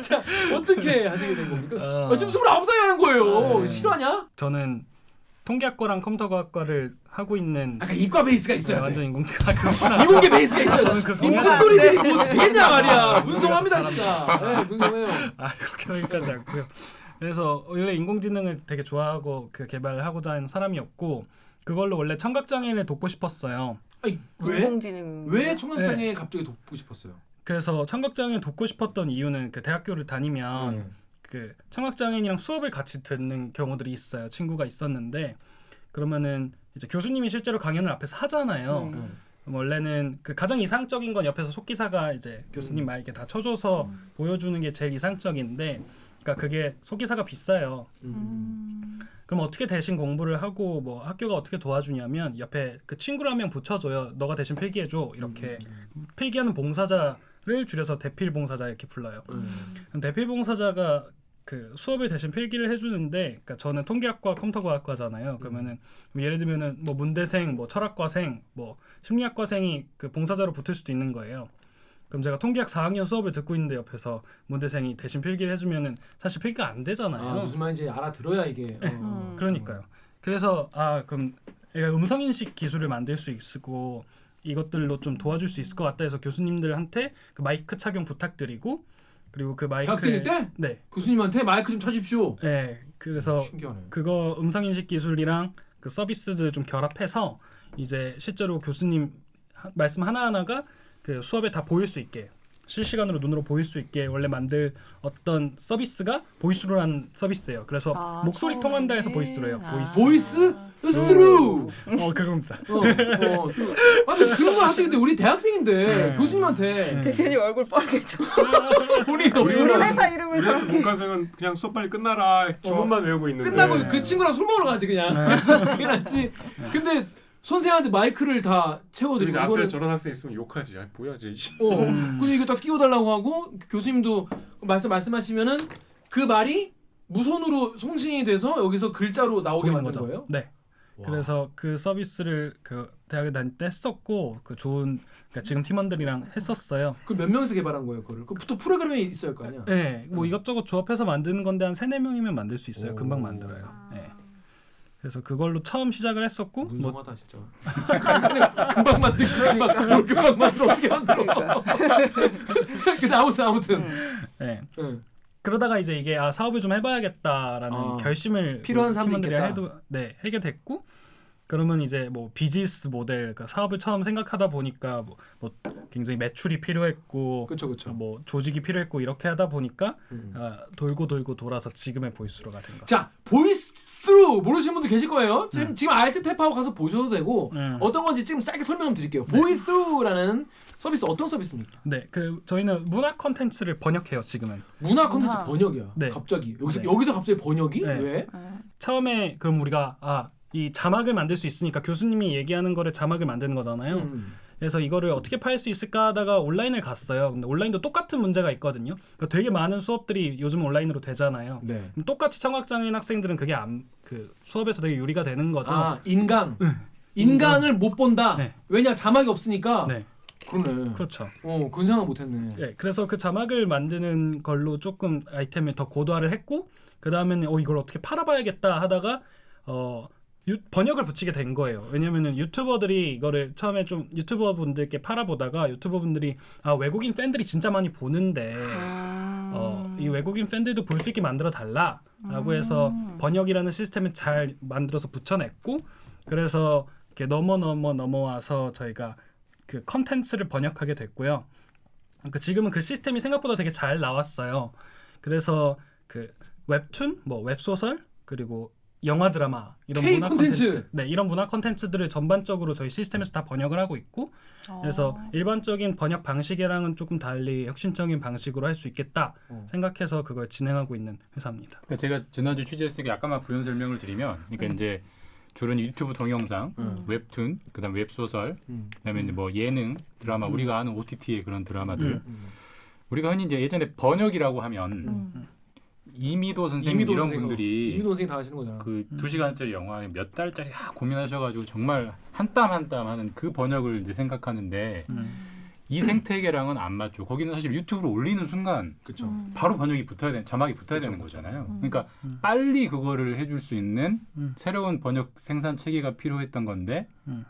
자 어떻게 하시게 된 겁니까? 지금 29살이 하는 거예요. 네. 실화냐? 저는 통계학과랑 컴퓨터과학과를 하고 있는 아까 이과 베이스가 있어야 돼. 완전 인공지능 그렇구나. 이공계 베이스가 있어야 돼. 저는 그 인공돌이들이 뭐 되겠냐 말이야. 아, 문성합니다 진짜. 네, 문성해요. 그렇게 하기까지 않고요. 그래서 원래 인공지능을 되게 좋아하고 그 개발을 하고자 하는 사람이었고 그걸로 원래 청각장애인을 돕고 싶었어요. 아니 왜? 인공지능. 왜 청각장애 갑자기 돕고 싶었어요? 그래서 청각장애인 돕고 싶었던 이유는 그 대학교를 다니면 그 청각장애인이랑 수업을 같이 듣는 경우들이 있어요. 친구가 있었는데 그러면은 이제 교수님이 실제로 강연을 앞에서 하잖아요. 원래는 그 가장 이상적인 건 옆에서 속기사가 이제 교수님 말 이렇게 다 쳐줘서 보여주는 게 제일 이상적인데, 그러니까 그게 속기사가 비싸요. 그럼 어떻게 대신 공부를 하고 뭐 학교가 어떻게 도와주냐면 옆에 그 친구를 한 명 붙여줘요. 너가 대신 필기해줘. 이렇게 필기하는 봉사자를 줄여서 대필 봉사자 이렇게 불러요. 그럼 대필 봉사자가 그 수업을 대신 필기를 해주는데, 그러니까 저는 통계학과 컴퓨터과학과잖아요. 그러면은 예를 들면은 뭐 문대생, 뭐 철학과생, 뭐 심리학과생이 그 봉사자로 붙을 수도 있는 거예요. 그럼 제가 통계학 4학년 수업을 듣고 있는데 옆에서 문대생이 대신 필기를 해주면은 사실 필기가 안 되잖아요. 아, 무슨 말인지 알아들어야 이게. 그러니까요. 그래서 그럼 얘가 음성인식 기술을 만들 수 있고 이것들로 좀 도와줄 수 있을 것 같다 해서 교수님들한테 그 마이크 착용 부탁드리고, 그리고 그 마이크 대학생일 때? 네. 교수님한테 마이크 좀 쳐주십시오. 네. 그래서 신기하네. 그거 음성인식 기술이랑 그 서비스들을 좀 결합해서 이제 실제로 교수님 말씀 하나하나가 그 수업에 다 보일 수 있게, 실시간으로 눈으로 보일 수 있게 원래 만들 어떤 서비스가 보이스루라는 서비스예요. 그래서 목소리 처음에. 통한다 해서 보이스루예요. 보이스. 보이스 스루. 그겁니다. 아니 그런 거 하지. 근데 우리 대학생인데 네. 교수님한테 대표님 얼굴 빨개져. 우리 우리 회사 이름을 우리 저렇게. 문과생은 그냥 수업 빨리 끝나라 주문만 외우고 있는데 끝나고 네. 그 친구랑 술 먹으러 가지 그냥. 그게 낫지. 근데 선생한테 마이크를 다 채워드리고 그리고 앞에 이거는 저런 학생 있으면 욕하지. 아, 뭐야 쟤. 근데 이거 다 끼워달라고 하고 교수님도 말씀하시면은 그 말이 무선으로 송신이 돼서 여기서 글자로 나오게 보이는 만든 거죠. 거예요? 네. 와. 그래서 그 서비스를 그 대학에 다닐 때 했었고, 그 좋은, 그러니까 지금 팀원들이랑 했었어요. 그 몇 명이서 개발한 거예요, 그거를? 또 프로그램이 있어야 할 거 아니야? 네, 뭐 이것저것 조합해서 만드는 건데 한 3-4명이면 만들 수 있어요. 오. 금방 만들어요. 네. 그래서 그걸로 처음 시작을 했었고, 뭐 문성하다 진짜. 금방 만들고 금방 만들어 어떻게 만들어? 그러니까. 근데 아무튼. 네. 응. 그러다가 이제 이게 사업을 좀 해봐야겠다라는 결심을 필요한 사람도 팀원들이 있겠다. 하게 됐고, 그러면 이제 뭐 비즈니스 모델, 그러니까 사업을 처음 생각하다 보니까 뭐 굉장히 매출이 필요했고, 그렇죠. 뭐 조직이 필요했고 이렇게 하다 보니까 돌고 돌아서 지금의 보이스루가 된 거죠. 자, 보이스루 모르시는 분도 계실 거예요. 지금 알트 탭하고 가서 보셔도 되고 어떤 건지 지금 짧게 설명 드릴게요. 보이스루라는 서비스 어떤 서비스입니까? 네, 그 저희는 문화 콘텐츠를 번역해요 지금은. 문화 콘텐츠 문화. 번역이야. 네. 갑자기 네. 여기서 갑자기 번역이? 네. 왜? 처음에 그럼 우리가 이 자막을 만들 수 있으니까 교수님이 얘기하는 거를 자막을 만드는 거잖아요. 그래서 이거를 어떻게 팔 수 있을까 하다가 온라인을 갔어요. 근데 온라인도 똑같은 문제가 있거든요. 그러니까 되게 많은 수업들이 요즘 온라인으로 되잖아요. 네. 그럼 똑같이 청각장애인 학생들은 그게 그 수업에서 되게 유리가 되는 거죠. 인강을 못 본다. 네. 왜냐 자막이 없으니까. 네, 그러네. 그렇죠. 그건 생각 못했네. 네, 그래서 그 자막을 만드는 걸로 조금 아이템을 더 고도화를 했고, 그 다음에는 이걸 어떻게 팔아봐야겠다 하다가 번역을 붙이게 된 거예요. 왜냐면은 유튜버들이 이거를 처음에 좀 유튜버 분들께 팔아보다가 유튜버 분들이 외국인 팬들이 진짜 많이 보는데 이 외국인 팬들도 볼 수 있게 만들어 달라라고 해서 번역이라는 시스템을 잘 만들어서 붙여냈고, 그래서 이렇게 넘어와서 저희가 그 컨텐츠를 번역하게 됐고요. 그러니까 지금은 그 시스템이 생각보다 되게 잘 나왔어요. 그래서 그 웹툰, 뭐 웹소설, 그리고 영화 드라마 이런 K 문화 콘텐츠. 콘텐츠들, 네, 이런 문화 콘텐츠들을 전반적으로 저희 시스템에서 다 번역을 하고 있고, 그래서 일반적인 번역 방식이랑은 조금 달리 혁신적인 방식으로 할 수 있겠다 생각해서 그걸 진행하고 있는 회사입니다. 그러니까 제가 지난주 취재했을 때 약간만 부연 설명을 드리면, 그러니까 이제 주로 유튜브 동영상, 웹툰, 그다음 웹소설, 그다음에 이제 뭐 예능, 드라마, 우리가 아는 OTT의 그런 드라마들. 우리가 흔히 이제 예전에 번역이라고 하면 이미도 선생님 이런 분들이 이미도 선생님 다 하시는 거잖아. 그 2시간짜리 영화 몇 달짜리 고민하셔가지고 정말 한 땀 한 땀 하는 그 번역을 이제 생각하는데 이 생태계랑은 안 맞죠. 거기는 사실 유튜브로 올리는 순간 그렇죠. 바로 번역이 붙어야 되는, 자막이 붙어야 되는 거잖아요. 그러니까 빨리 그거를 해줄 수 있는 새로운 번역 생산 체계가 필요했던 건데,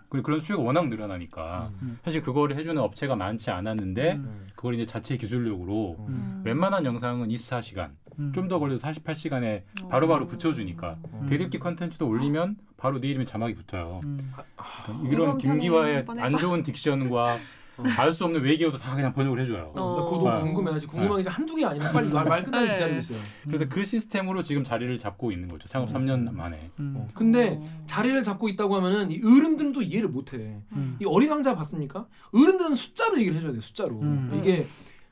그리고 그런 수요가 워낙 늘어나니까 사실 그거를 해주는 업체가 많지 않았는데 그걸 이제 자체 기술력으로 웬만한 영상은 24시간, 좀 더 걸려도 48시간에 바로바로 붙여주니까 대들기 컨텐츠도 올리면 바로 네 이름에 자막이 붙어요. 그러니까 이런 김기화의 안 좋은 딕션과 알 수 없는 외계어도 다 그냥 번역을 해줘요. 나 그거 너무 궁금해. 아직 궁금한 게 한두 개 아니면 빨리 말 끝나기 네. 기다리고 있어요. 그래서 그 시스템으로 지금 자리를 잡고 있는 거죠. 창업 3년 만에. 근데 자리를 잡고 있다고 하면은 이 어른들은 또 이해를 못해. 이 어린 왕자 봤습니까? 어른들은 숫자로 얘기를 해줘야 돼. 숫자로. 이게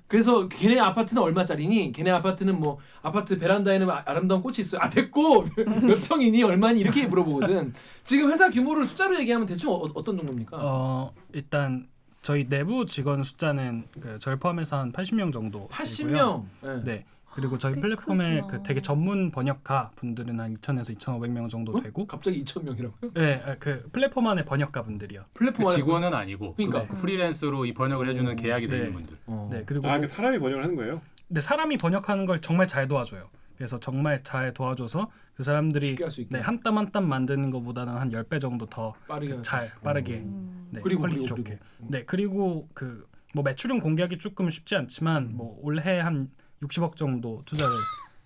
그래서 걔네 아파트는 얼마짜리니? 걔네 아파트는 뭐 아파트 베란다에는 아름다운 꽃이 있어요. 아 됐고 몇 평이니 얼마니 이렇게 물어보거든. 지금 회사 규모를 숫자로 얘기하면 대충 어떤 정도입니까? 일단 저희 내부 직원 숫자는 그 저를 포함해서 한 80명 정도. 80명. 네. 그리고 저희 꽤 플랫폼에 크구나. 그 되게 전문 번역가 분들은 한 2,000에서 2,500명 정도 어? 되고. 갑자기 2,000명이라고요? 네, 그 플랫폼 안에 번역가 분들이요. 플랫폼 그 안에 직원은 아니고 그러니까. 그 프리랜서로 이 번역을 해주는 계약이 네. 되는 분들. 네, 그리고 그 사람이 번역을 하는 거예요? 근데 사람이 번역하는 걸 정말 잘 도와줘요. 그래서 정말 잘 도와줘서 그 사람들이 쉽게 할 수 있게. 네, 한 땀 한 땀 만드는 것보다는 한 10배 정도 더 빠르게 잘 빠르게 네, 그리고, 퀄리티 그리고, 좋게. 그리고. 네, 그리고 그 뭐 매출은 공개하기 조금 쉽지 않지만 뭐 올해 한 60억 정도 투자를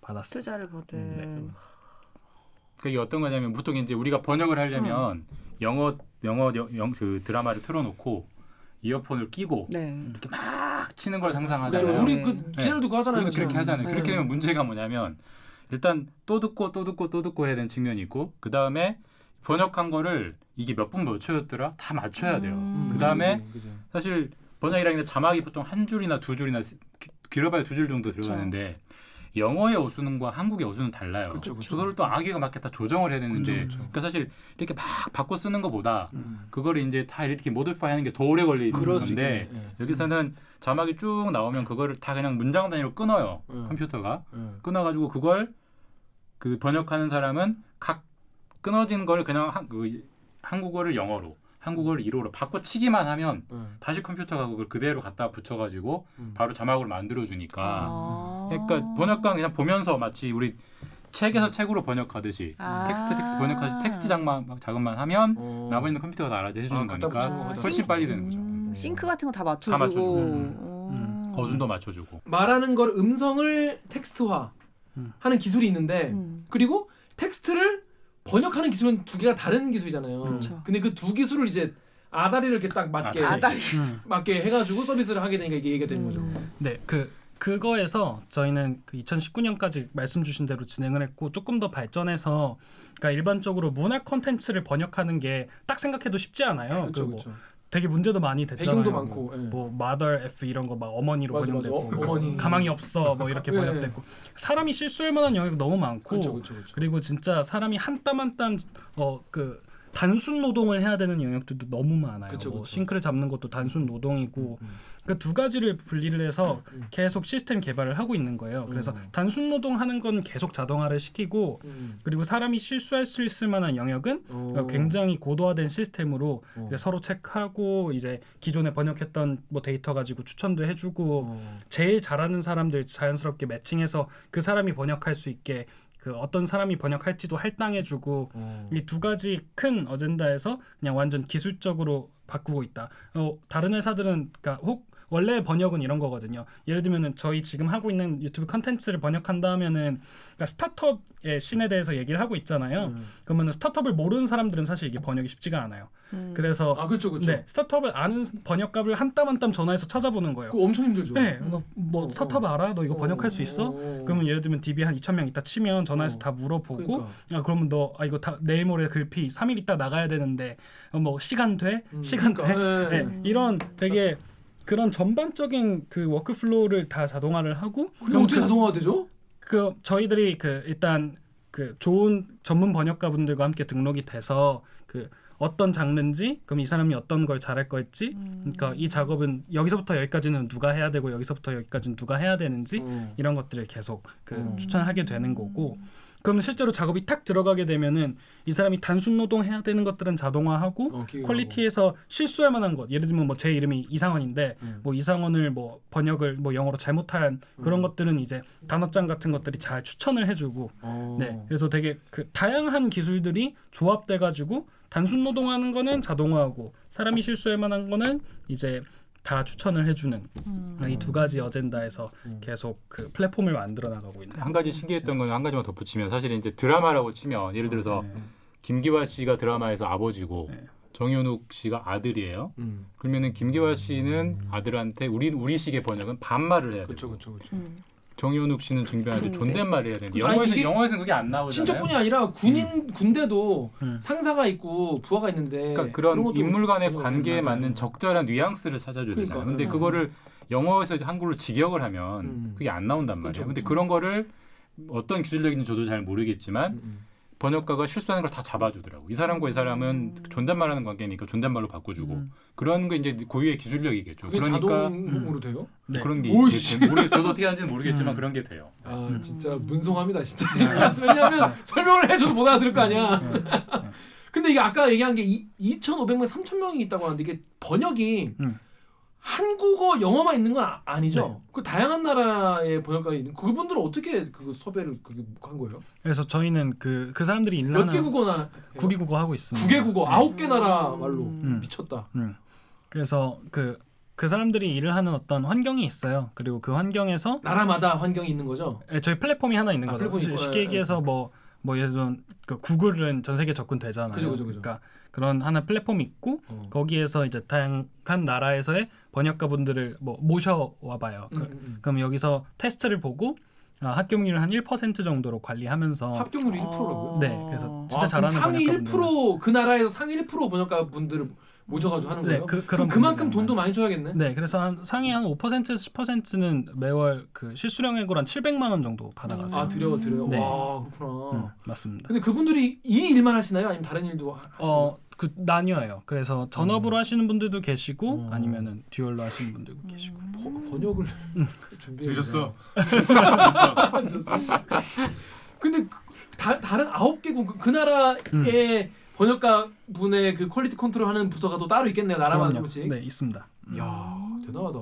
받았어요. 투자를 받은 그게 어떤 거냐면 보통 이제 우리가 번역을 하려면 영어 그 드라마를 틀어놓고 이어폰을 끼고 네. 이렇게 막 치는 걸 네, 상상하잖아요. 우리 그 네. 지랄도 그거 하잖아요. 우리도 그렇게 하잖아요. 네. 그렇게 되면 문제가 뭐냐면 일단 또 듣고 해야 되는 측면이 있고 그 다음에 번역한 거를 이게 몇 분 몇 초였더라 다 맞춰야 돼요. 그 다음에 그지. 사실 번역이라는 게 자막이 보통 한 줄이나 두 줄이나 길어봐야 두 줄 정도 들어가는데 영어의 어수는과 한국의 어수는 달라요. 그쵸, 그쵸. 그걸 또 악의가 맞게 다 조정을 해야 되는데 그쵸, 그쵸. 그러니까 사실 이렇게 막 바꿔 쓰는 것보다 그거를 이제 다 이렇게 모디파이 하는 게 더 오래 걸리는 그럴 수 건데 있겠네. 예. 여기서는 자막이 쭉 나오면 그거를 다 그냥 문장 단위로 끊어요. 컴퓨터가. 끊어가지고 그걸 그 번역하는 사람은 각 끊어진 걸 그냥 한국어를 영어로 한국어를 일어로 바꿔치기만 하면 다시 컴퓨터가 그걸 그대로 갖다 붙여가지고 바로 자막으로 만들어주니까 아. 그러니까 번역관 그냥 보면서 마치 우리 책에서 책으로 번역하듯이 아. 텍스트 번역하듯이 텍스트 작업만 하면 나머지는 컴퓨터가 다 알아서 해주는 갖다 거니까 붙이는 거다. 훨씬 빨리 되는 거죠. 싱크 같은 거 다 맞춰주고. 맞춰주고. 어순도 맞춰주고. 말하는 걸 음성을 텍스트화 하는 기술이 있는데 그리고 텍스트를 번역하는 기술은 두 개가 다른 기술이잖아요. 그쵸. 근데 그 두 기술을 이제 아다리를 이렇게 딱 맞게 아다리. 맞게 해가지고 서비스를 하게 되니까 이게 얘기가 되는 거죠. 네, 그거에서 저희는 그 2019년까지 말씀 주신 대로 진행을 했고 조금 더 발전해서 그러니까 일반적으로 문화 콘텐츠를 번역하는 게 딱 생각해도 쉽지 않아요. 그렇죠, 뭐 그렇죠. 되게 문제도 많이 됐잖아요. 배경도 많고. 예. 뭐 mother f 이런 거 막 어머니로 맞아, 번역됐고 맞아. 어머니. 가망이 없어 뭐 이렇게 예. 번역됐고 사람이 실수할 만한 영역 너무 많고 그렇죠, 그렇죠, 그렇죠. 그리고 진짜 사람이 한 땀 한 땀 그 단순 노동을 해야 되는 영역들도 너무 많아요. 그쵸, 뭐 그쵸. 싱크를 잡는 것도 단순 노동이고 그 두 가지를 분리를 해서 계속 시스템 개발을 하고 있는 거예요. 그래서 단순 노동하는 건 계속 자동화를 시키고 그리고 사람이 실수할 수 있을 만한 영역은 굉장히 고도화된 시스템으로 이제 서로 체크하고 이제 기존에 번역했던 뭐 데이터 가지고 추천도 해주고 제일 잘하는 사람들 자연스럽게 매칭해서 그 사람이 번역할 수 있게 그 어떤 사람이 번역할지도 할당해주고 이 두 가지 큰 어젠다에서 그냥 완전 기술적으로 바꾸고 있다. 다른 회사들은 그러니까 원래 번역은 이런 거거든요. 예를 들면은 저희 지금 하고 있는 유튜브 컨텐츠를 번역한다 하면은 그러니까 스타트업의 신에 대해서 얘기를 하고 있잖아요. 그러면은 스타트업을 모르는 사람들은 사실 이게 번역이 쉽지가 않아요. 그래서 아 그렇죠, 그렇죠. 네, 스타트업을 아는 번역값을 한 땀 한 땀 전화해서 찾아보는 거예요. 그거 엄청 힘들죠. 네, 뭐 스타트업 알아? 너 이거 번역할 수 있어? 그러면 예를 들면 DB 한 2,000명 있다 치면 전화해서 다 물어보고 그러니까. 그러면 너 이거 다 내일 모레 글피 3일 있다 나가야 되는데 뭐 시간 돼? 시간 돼? 그러니까. 네, 이런 되게 그런 전반적인 그 워크플로우를 다 자동화를 하고 그게 어떻게 자동화가 되죠? 그 저희들이 그 일단 그 좋은 전문 번역가분들과 함께 등록이 돼서 그 어떤 장르인지 그럼 이 사람이 어떤 걸 잘할 거였지 그러니까 이 작업은 여기서부터 여기까지는 누가 해야 되고 여기서부터 여기까지는 누가 해야 되는지 이런 것들을 계속 그 추천하게 되는 거고 그럼 실제로 작업이 탁 들어가게 되면은 이 사람이 단순 노동해야 되는 것들은 자동화하고 퀄리티에서 실수할 만한 것 예를 들면 뭐 제 이름이 이상원인데 뭐 이상원을 뭐 번역을 뭐 영어로 잘못한 그런 것들은 이제 단어장 같은 것들이 잘 추천을 해주고 네 그래서 되게 그 다양한 기술들이 조합돼 가지고 단순 노동하는 거는 자동화하고 사람이 실수할 만한 거는 이제 다 추천을 해주는 이 두 가지 어젠다에서 계속 그 플랫폼을 만들어 나가고 있는. 한 가지 신기했던 건 한 가지만 덧붙이면 사실 이제 드라마라고 치면 예를 들어서 김기화 씨가 드라마에서 아버지고 정현욱 씨가 아들이에요. 그러면은 김기화 씨는 아들한테 우리식의 번역은 반말을 해야 그렇죠, 되고 그렇죠, 그렇죠. 정현욱 씨는 중병한테 그런데? 존댓말을 해야 되는데 아니, 이게 영어에서는 그게 안 나오잖아요. 친척분이 아니라 군대도 상사가 있고 부하가 있는데 그러니까 그런 것도 인물 간의 번역을 관계에 맞아요. 맞는 적절한 뉘앙스를 찾아줘야 되잖아요. 그러니까. 근데 그거를 영어에서 이제 한글로 직역을 하면 그게 안 나온단 말이에요. 그렇죠, 근데 그렇죠. 그런 거를 어떤 기술력이 있는지 저도 잘 모르겠지만 번역가가 실수하는 걸 다 잡아주더라고. 이 사람과 이 사람은 존댓말하는 관계니까 존댓말로 바꿔주고 그런 게 이제 고유의 기술력이겠죠. 그게 그러니까 자동으로 돼요? 네. 그런 게 오이씨. 모르겠어요. 저도 어떻게 하는지는 모르겠지만 그런 게 돼요. 아 진짜 문송합니다 진짜. 왜냐하면 설명을 해줘도 못 알아들을 거 아니야. 근데 이게 아까 얘기한 게 2,500명, 3,000명이 있다고 하는데 이게 번역이 한국어, 영어만 있는 건 아니죠? 네. 그 다양한 나라의 번역가가 있는 그분들은 어떻게 그 섭외를 그게 한 거예요? 그래서 저희는 그 사람들이 일하는 몇 개 국어나? 국외국어 하고 있습니다. 9개 국어, 9개 나라 말로 음. 미쳤다. 그래서 그 사람들이 일을 하는 어떤 환경이 있어요. 그리고 그 환경에서 나라마다 환경이 있는 거죠? 저희 플랫폼이 하나 있는 아, 거죠. 플랫폼이 있고, 쉽게 예, 얘기해서 뭐 예를 들면 그 구글은 전 세계 접근되잖아요. 그죠. 그러니까 그런 하나 플랫폼이 있고 어. 거기에서 이제 다양한 나라에서의 번역가분들을 뭐 모셔와 봐요. 그럼 여기서 테스트를 보고 합격률을 한 1% 정도로 관리하면서 합격률이 1%라고요? 네, 그래서 진짜 아, 그럼 잘하는 상위 번역가분들은 1% 그 나라에서 상위 1% 번역가 분들을 모셔가지고 하는 네, 거예요? 그런 그럼 그만큼 분들만. 돈도 많이 줘야겠네. 네, 그래서 한 상위 한 5%에서 10%는 매월 그 실수령액으로 한 700만 원 정도 받아가세요. 아 드려. 네. 와 그렇구나. 맞습니다. 근데 그분들이 이 일만 하시나요? 아니면 다른 일도 하시나요? 그 나뉘어요. 그래서 전업으로 하시는 분들도 계시고 아니면은 듀얼로 하시는 분들도 계시고. 번역을 준비해 늦었어. 근데 다른 9개국 그 나라의 번역가 분의 그 퀄리티 컨트롤하는 부서가 또 따로 있겠네요. 나라마다 그럼요. 조금씩. 네, 있습니다. 이야 대단하다.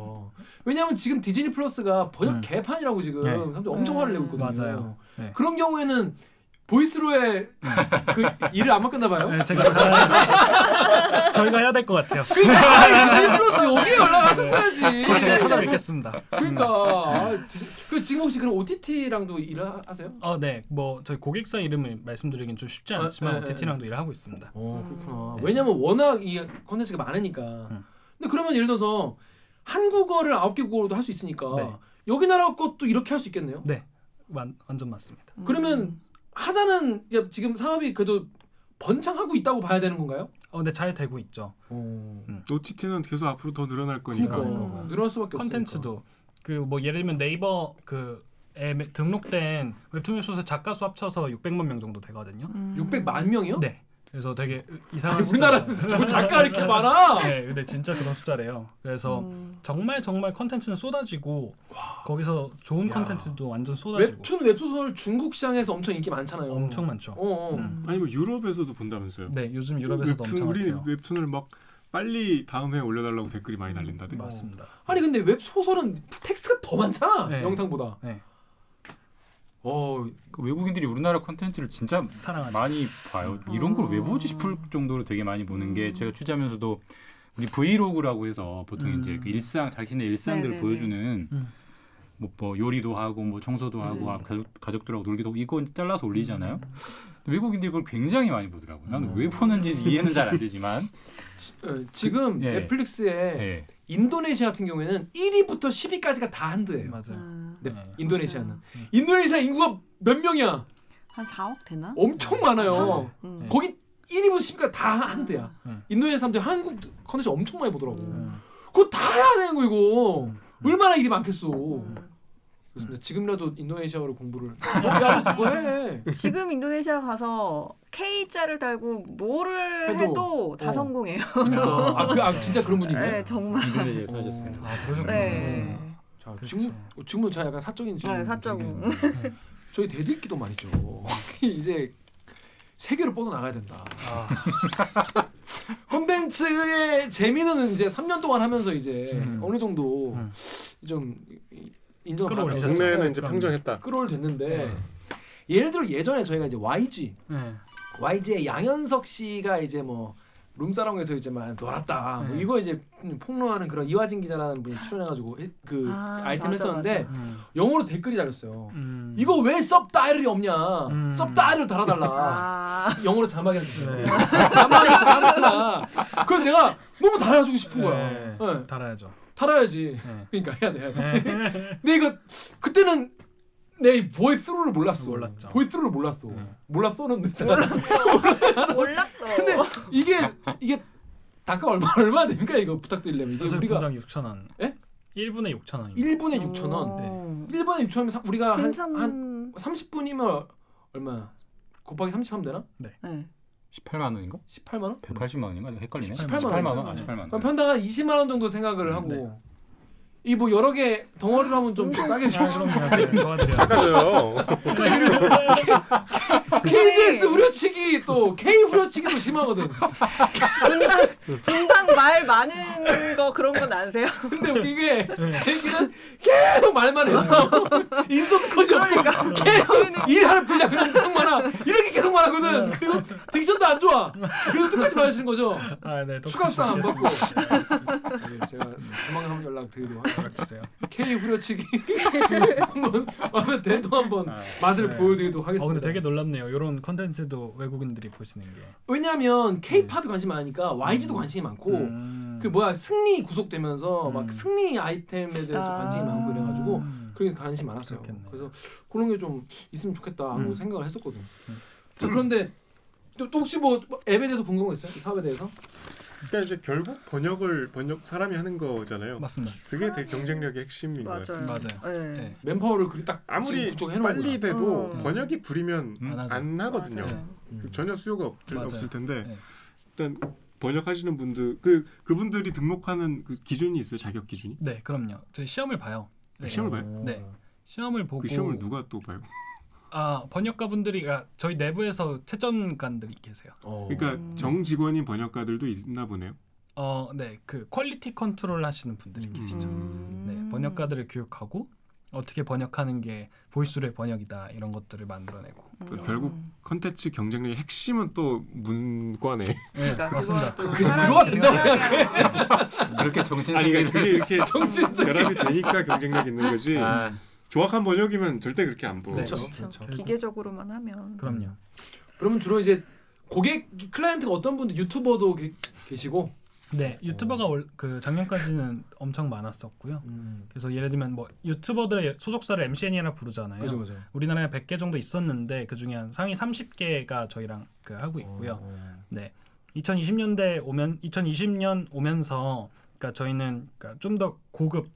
왜냐하면 지금 디즈니 플러스가 번역 개판이라고 지금 네. 사람들이 엄청 화를 내고 있거든요. 맞아요. 네. 그런 경우에는 보이스로의 그 일을 안 맡겼나 봐요. 네, 제가 잘해야죠. 저희가 해야 될 것 같아요. 그러니까 디즈니 플러스 여기에 연락하셨어야지. 제가 찾아뵙겠습니다. 그러니까 그 지금 혹시 그럼 OTT랑도 일을 하세요? 네, 뭐 저희 고객사 이름을 말씀드리긴 좀 쉽지 않지만 네, 네, OTT랑도 일을 하고 있습니다. 그렇구나. 네. 왜냐면 워낙 이 콘텐츠가 많으니까. 근데 그러면 예를 들어서 한국어를 9개 국어로도 할 수 있으니까 네. 여기 나라 것도 이렇게 할 수 있겠네요. 네, 완전 맞습니다. 그러면 하자는 지금 사업이 그래도 번창하고 있다고 봐야 되는 건가요? 네, 잘 되고 있죠. OTT는 계속 앞으로 더 늘어날 거니까. 그러니까 늘어날 수밖에 없으니까. 컨텐츠도 그 뭐 예를 들면 네이버 에 등록된 웹툰 웹소설 작가 수 합쳐서 600만 명 정도 되거든요. 600만 명이요? 네. 그래서 되게 이상한 아니, 우리나라 숫자죠. 작가 이렇게 많아. 네, 근데 진짜 그런 숫자래요. 그래서 정말 컨텐츠는 쏟아지고 거기서 좋은 야. 컨텐츠도 완전 쏟아지고 웹툰 웹소설 중국 시장에서 엄청 인기 많잖아요. 엄청 많죠. 아니 뭐 유럽에서도 본다면서요? 네, 요즘 유럽에서도 엄청 우리 많대요. 웹툰을 막 빨리 다음 회에 올려달라고 댓글이 많이 달린다대. 맞습니다. 아니 근데 웹소설은 텍스트가 더 많잖아. 네. 영상보다. 네, 그 외국인들이 우리나라 콘텐츠를 진짜 사랑하죠. 많이 봐요. 이런 걸 왜 보지 싶을 정도로 되게 많이 보는 게 제가 취재하면서도 우리 브이로그라고 해서 보통 이제 그 일상 자신의 일상들을 네네네. 보여주는 뭐 요리도 하고 뭐 청소도 하고 가족들하고 놀기도 하고 이거 잘라서 올리잖아요. 외국인들이 그걸 굉장히 많이 보더라고요. 나는 왜 보는지 이해는 잘 안 되지만 지금 예. 넷플릭스에 예. 인도네시아 같은 경우에는 1위부터 10위까지가 다 한드예요. 맞아요. 네, 네. 인도네시아는. 맞아요. 인도네시아 인구가 몇 명이야? 한 4억 되나? 엄청 많아요. 음. 거기 1위부터 10위가 다 한드야. 음. 인도네시아 사람들이 한국 컨텐츠 엄청 많이 보더라고. 음. 그거 다 해야 되는 거 이거. 얼마나 일이 많겠어. 음. 그렇습니다. 지금이라도 인도네시아어를 공부를. 야, 그거 해. 지금 인도네시아 가서 K자를 달고 뭐를 해도, 해도 다 어. 성공해요. 그러니까. 진짜 그런 분위기예요. 네, 정말. 인도네시아에서 하셨어요. 아, 그러셨구나. 네. 자, 그렇죠. 지금은 저 약간 사적인 질문. 네, 사적으로. 저희 대들기도 말이죠. 이제 세계로 뻗어 나가야 된다. 콘텐츠의 재미는 이제 3년 동안 하면서 이제 어느 정도 좀 인정을 끌어올리셨죠. 받아서 국내에는 이제 그럼요. 평정했다. 끌어올됐는데 예를 들어 예전에 저희가 이제 네. YG의 양현석 씨가 이제 뭐 룸사롱에서 이제 막 놀았다. 뭐 네. 이거 이제 폭로하는 그런 이화진 기자라는 분이 출연해가지고 그 아이템 맞아, 했었는데 맞아. 영어로 댓글이 달렸어요. 이거 왜 섭다이틀이 없냐? 섭다이틀 달아달라. 아. 영어로 자막이라는 뜻이에요. 네. 자막이 달아달라. 그래서 내가 너무 달아주고 싶은 거야. 네. 네. 달아야죠. 달아야지. 네. 그러니까 해야 돼. 근데 이거 그때는 내 보이스루를 몰랐어. 몰랐죠. 보이스루를 몰랐어. 네. 몰랐어는 몰랐어. 근데 이게 단가 얼마 됩니까 이거 부탁드리려면 이게 저희 우리가 분당 6,000원. 예? 1분에 6,000원입니다. 1분에 6,000원. 어. 1분에 6,000원이면 우리가 괜찮은. 한 30분이면 얼마? 곱하기 30 하면 되나? 네. 18만 원인가? 18만 원? 180만 원인가? 헷갈리네. 18만 18만 원. 원. 18만 원. 그럼 편당 한 20만 원 정도 생각을 하고 네. 이 뭐 여러 개 덩어리로 하면 좀 싸게 아, 주죠. 그럼요. 네, 도와드려요. 작아져요. KBS 우려치기 또 K 후려치기도 심하거든. 분당 말 많은 거 그런 건 아세요? 근데 웃기게 걔기는 계속 말만 해서 인성 커져. 그러니까. 계속 일할 분량이 엄청 많아. 이렇게 계속 말하거든. 그리고 딕션도 안 좋아. 그래서 똑같이 말하시는 거죠. 아, 네. 추가수당 안 받고. 받겠습니다. 네, 제가 조만간 한번 연락드리도록 하겠습니다. 주세요. K 후려치기 한번 하면 된통 한번 맛을 네. 보여드리도록 하겠습니다. 근데 되게 놀랍네요. 이런 컨텐츠도 외국인들이 보시는 게. 왜냐하면 K-팝이 관심 많으니까 YG도 관심이 많고 그 뭐야 승리 구속되면서 막 승리 아이템에 대해서 관심이 많고 이래가지고 그게 관심이 많았어요. 그렇겠네. 그래서 그런 게 좀 있으면 좋겠다 하고 생각을 했었거든. 자, 그런데 또 혹시 뭐 앱에 대해서 궁금한 거 있어요? 이 사업에 대해서? 그러니까 이제 결국 번역 사람이 하는 거잖아요. 맞습니다. 그게 되게 경쟁력의 핵심인 것 같아요. 맞아요. 네. 네. 맨파워를 그리 딱 아무리 구축해 놓은 빨리 거야. 돼도 음. 번역이 구리면 안 하죠. 안 하거든요. 맞아요. 전혀 수요가 맞아요. 없을 텐데 네. 일단 번역하시는 분들 그분들이 등록하는 그 기준이 있어요. 자격 기준이? 네, 그럼요. 저희 시험을 봐요. 네. 시험을 봐요? 네. 시험을 보고 그 시험을 누가 또 봐요? 번역가분들이 저희 내부에서 채점관들이 계세요. 그러니까 정직원인 번역가들도 있나 보네요. 네, 그 퀄리티 컨트롤 하시는 분들이 계시죠. 네, 번역가들을 교육하고 어떻게 번역하는 게 보이스루의 번역이다 이런 것들을 만들어내고. 결국 컨텐츠 경쟁력의 핵심은 또 문과네. 네, 그러니까 맞습니다. 그거 그 위로가 된다고 생각해. 그렇게 아니 정신세계를 그러니까 그게 이렇게 정신세계. 결합이 되니까 경쟁력 있는 거지. 아, 정확한 번역이면 절대 그렇게 안 보여. 네. 그렇죠. 결국- 기계적으로만 하면. 그럼요. 그러면 주로 이제 고객 클라이언트가 어떤 분들 유튜버도 계시고. 네, 유튜버가 그 작년까지는 엄청 많았었고요. 그래서 예를 들면 뭐 유튜버들의 소속사를 MCN이라 부르잖아요. 그죠. 우리나라에 100개 정도 있었는데 그 중에 한 상위 30개가 저희랑 그 하고 있고요. 네, 2020년 오면서 그러니까 저희는 그러니까 좀 더 고급